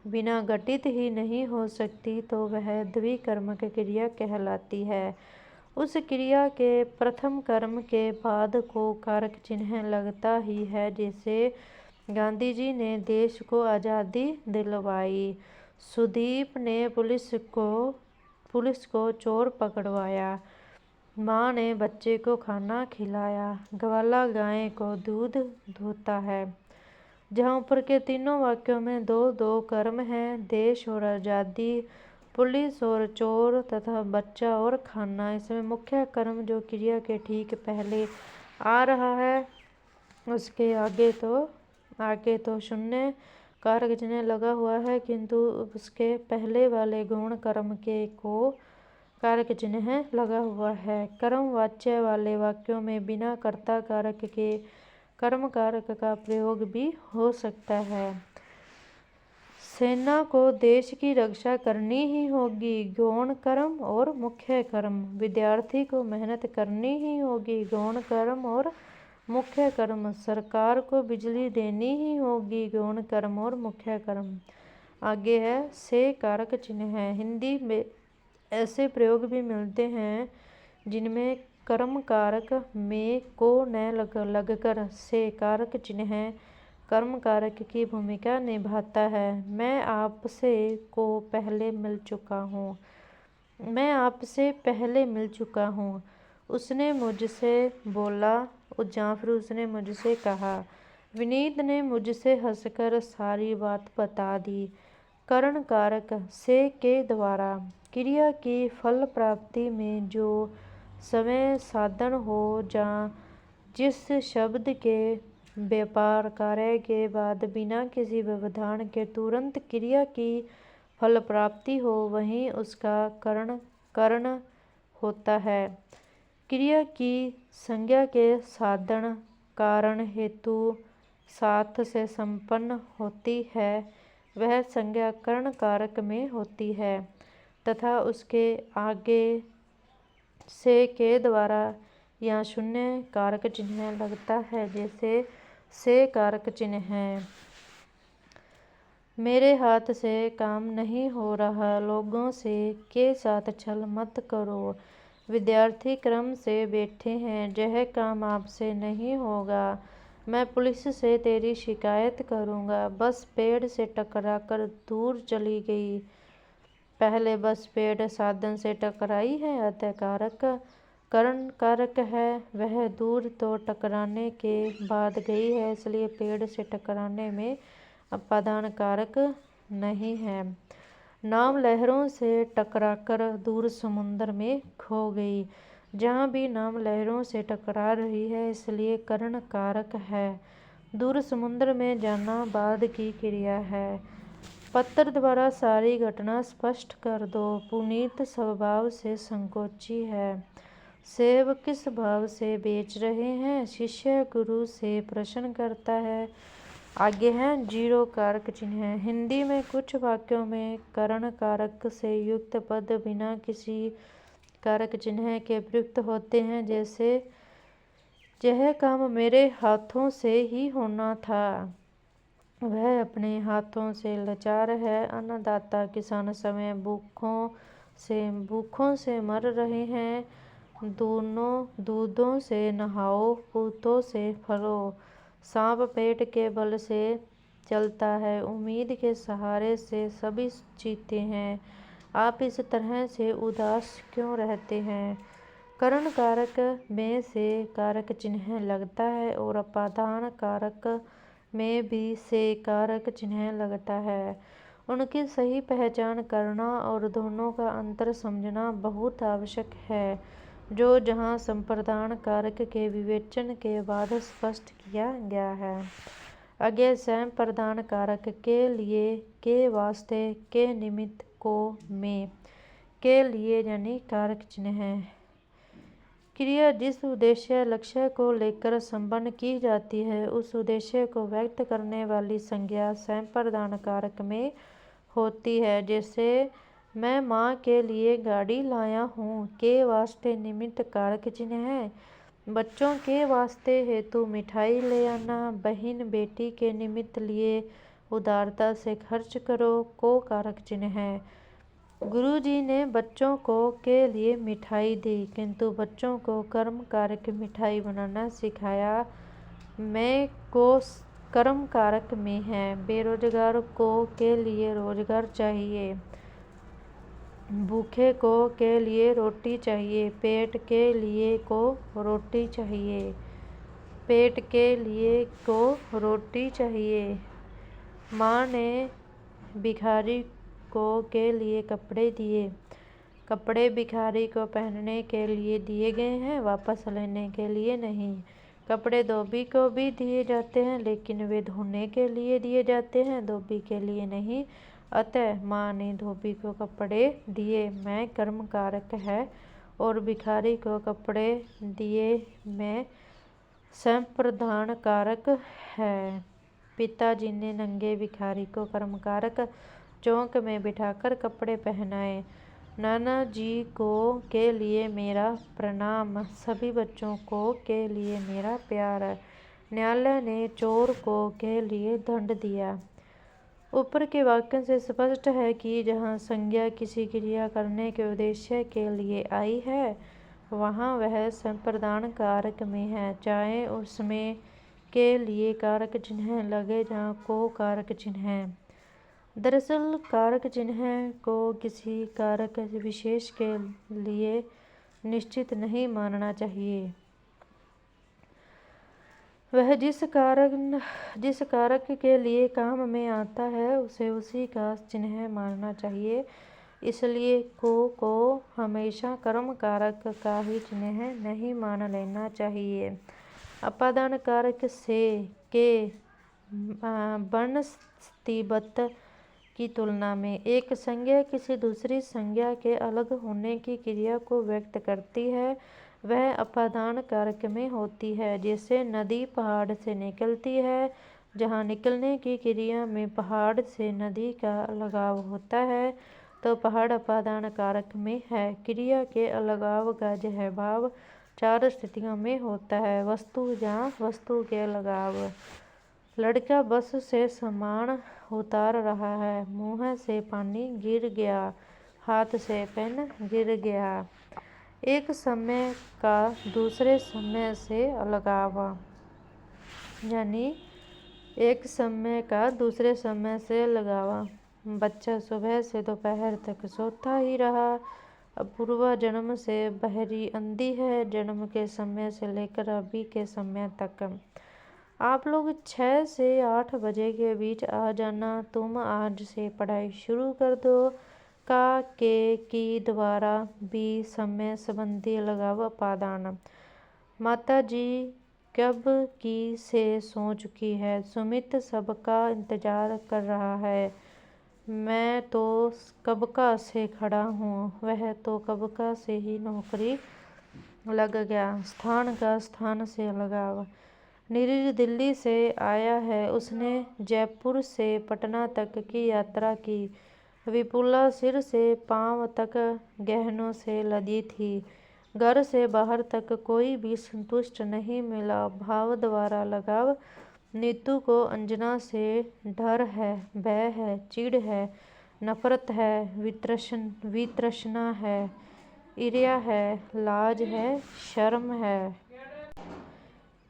बिना घटित ही नहीं हो सकती तो वह द्विकर्मक क्रिया कहलाती है। उस क्रिया के प्रथम कर्म के बाद को कारक चिन्ह लगता ही है। जैसे गांधी जी ने देश को आज़ादी दिलवाई, सुदीप ने पुलिस को चोर पकड़वाया, माँ ने बच्चे को खाना खिलाया, ग्वाला गाय को दूध धोता है। जहाँ ऊपर के तीनों वाक्यों में दो दो कर्म हैं, देश और आज़ादी, पुलिस और चोर तथा बच्चा और खाना। इसमें मुख्य कर्म जो क्रिया के ठीक पहले आ रहा है, उसके आगे तो शून्य कारक चिन्ह लगा हुआ है, किंतु उसके पहले वाले गौण कर्म के को कारक चिन्ह लगा हुआ है। कर्म वाच्य वाले वाक्यों में बिना कर्ता कारक के कर्म कारक का प्रयोग भी हो सकता है। सेना को देश की रक्षा करनी ही होगी, गौण कर्म और मुख्य कर्म। विद्यार्थी को मेहनत करनी ही होगी, गौण कर्म और मुख्य कर्म। सरकार को बिजली देनी ही होगी, गौण कर्म और मुख्य कर्म। आगे है से कारक चिन्ह है। हिंदी में ऐसे प्रयोग भी मिलते हैं जिनमें कर्म कारक में को न लगकर से कारक चिन्ह कर्म कारक की भूमिका निभाता है। मैं आपसे पहले मिल चुका हूँ, उसने मुझसे बोला या फिर उसने मुझसे कहा। विनीत ने मुझसे हंसकर सारी बात बता दी। करण कारक से के द्वारा क्रिया की फल प्राप्ति में जो समय साधन हो या जिस शब्द के व्यापार कार्य के बाद बिना किसी व्यवधान के तुरंत क्रिया की फल प्राप्ति हो, वहीं उसका करण होता है। क्रिया की संज्ञा के साधन कारण हेतु साथ से संपन्न होती है, वह संज्ञा करण कारक में होती है तथा उसके आगे से के द्वारा या शून्य कारक चिन्ह लगता है। जैसे से कारक चिन्ह है। मेरे हाथ से काम नहीं हो रहा, लोगों से के साथ छल मत करो। विद्यार्थी क्रम से बैठे हैं, यह काम आपसे नहीं होगा, मैं पुलिस से तेरी शिकायत करूँगा। बस पेड़ से टकराकर दूर चली गई। पहले बस पेड़ साधन से टकराई है, अतः करण कारक है। वह दूर तो टकराने के बाद गई है, इसलिए पेड़ से टकराने में अपादान कारक नहीं है। नाव लहरों से टकराकर दूर समुद्र में खो गई। जहाँ भी नाव लहरों से टकरा रही है, इसलिए करण कारक है। दूर समुद्र में जाना बाद की क्रिया है। पत्र द्वारा सारी घटना स्पष्ट कर दो। पुनीत स्वभाव से संकोची है। सेब किस भाव से बेच रहे हैं, शिष्य गुरु से प्रश्न करता है। आगे है जीरो कारक चिन्ह। हिंदी में कुछ वाक्यों में करण कारक से युक्त पद बिना किसी कारक चिन्ह के प्रयुक्त होते हैं। जैसे यह काम मेरे हाथों से ही होना था, वह अपने हाथों से लाचार है। अन्नदाता किसान समय भूखों से मर रहे हैं, दोनों दूधों से नहाओ, पूतों से फलो। सांप पेट के बल से चलता है, उम्मीद के सहारे से सभी जीते हैं। आप इस तरह से उदास क्यों रहते हैं? करण कारक में से कारक चिन्ह लगता है और अपादान कारक में भी से कारक चिन्ह लगता है। उनकी सही पहचान करना और दोनों का अंतर समझना बहुत आवश्यक है, जो जहाँ संप्रदान कारक के विवेचन के बाद स्पष्ट किया गया है। आगे संप्रदान कारक के लिए, के वास्ते, के निमित्त, को, में, के लिए यानी कारक चिन्ह है। क्रिया जिस उद्देश्य लक्ष्य को लेकर संपन्न की जाती है, उस उद्देश्य को व्यक्त करने वाली संज्ञा संप्रदान कारक में होती है। जैसे मैं माँ के लिए गाड़ी लाया हूँ, के वास्ते निमित्त कारक चिन्ह है। बच्चों के वास्ते हेतु मिठाई ले आना, बहन बेटी के निमित्त लिए उदारता से खर्च करो, को कारक चिन्ह है। गुरुजी ने बच्चों को के लिए मिठाई दी, किंतु बच्चों को कर्म कारक मिठाई बनाना सिखाया। मैं को कर्म कारक में है। बेरोजगार को के लिए रोजगार चाहिए, भूखे को के लिए रोटी चाहिए, पेट के लिए को रोटी चाहिए, पेट के लिए को रोटी चाहिए। माँ ने भिखारी को के लिए कपड़े दिए, कपड़े भिखारी को पहनने के लिए दिए गए हैं, वापस लेने के लिए नहीं। कपड़े धोबी को भी दिए जाते हैं, लेकिन वे धोने के लिए दिए जाते हैं, धोबी के लिए नहीं। अतः माँ ने धोबी को कपड़े दिए, मैं कर्म कारक है, और भिखारी को कपड़े दिए, मैं संप्रदान कारक है। पिताजी ने नंगे भिखारी को कर्म कारक चौक में बिठाकर कपड़े पहनाए। नाना जी को के लिए मेरा प्रणाम, सभी बच्चों को के लिए मेरा प्यार। न्यायालय ने चोर को के लिए दंड दिया। ऊपर के वाक्य से स्पष्ट है कि जहाँ संज्ञा किसी क्रिया करने के उद्देश्य के लिए आई है, वहाँ वह संप्रदान कारक में है, चाहे उसमें के लिए कारक चिन्ह लगे जहाँ को कारक चिन्ह है। दरअसल कारक चिन्ह को किसी कारक विशेष के लिए निश्चित नहीं मानना चाहिए। वह जिस कारक के लिए काम में आता है, उसे उसी का चिन्ह मानना चाहिए। इसलिए को हमेशा कर्म कारक का ही चिन्ह नहीं मान लेना चाहिए। अपादान कारक से के बनस्तिबत की तुलना में एक संज्ञा किसी दूसरी संज्ञा के अलग होने की क्रिया को व्यक्त करती है, वह अपादान कारक में होती है। जैसे नदी पहाड़ से निकलती है, जहाँ निकलने की क्रिया में पहाड़ से नदी का अलगाव होता है, तो पहाड़ अपादान कारक में है। क्रिया के अलगाव का यह भाव 4 स्थितियों में होता है। वस्तु जहाँ वस्तु के अलगाव। लड़का बस से सामान उतार रहा है, मुँह से पानी गिर गया, हाथ से पेन गिर गया। एक समय का दूसरे समय से अलगाव, यानी एक समय का दूसरे समय से अलगाव। बच्चा सुबह से दोपहर तक सोता ही रहा, अब पूर्व जन्म से बहरी अंधी है, जन्म के समय से लेकर अभी के समय तक। आप लोग 6 से 8 बजे के बीच आ जाना, तुम आज से पढ़ाई शुरू कर दो। का, के, की द्वारा भी समय संबंधी लगाव अपादान। माता जी कब की से सो चुकी है, सुमित सबका इंतजार कर रहा है, मैं तो कब का से खड़ा हूँ, वह तो कब का से ही नौकरी लग गया। स्थान का स्थान से लगाव। नीरज दिल्ली से आया है, उसने जयपुर से पटना तक की यात्रा की। विपुला सिर से पांव तक गहनों से लदी थी। घर से बाहर तक कोई भी संतुष्ट नहीं मिला। भाव द्वारा लगाव। नीतू को अंजना से डर है, भय है, चिढ़ है, नफरत है, वितृष्णा है। ईर्ष्या है, लाज है, शर्म है।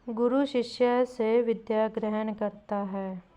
गुरु शिष्य से विद्या ग्रहण करता है।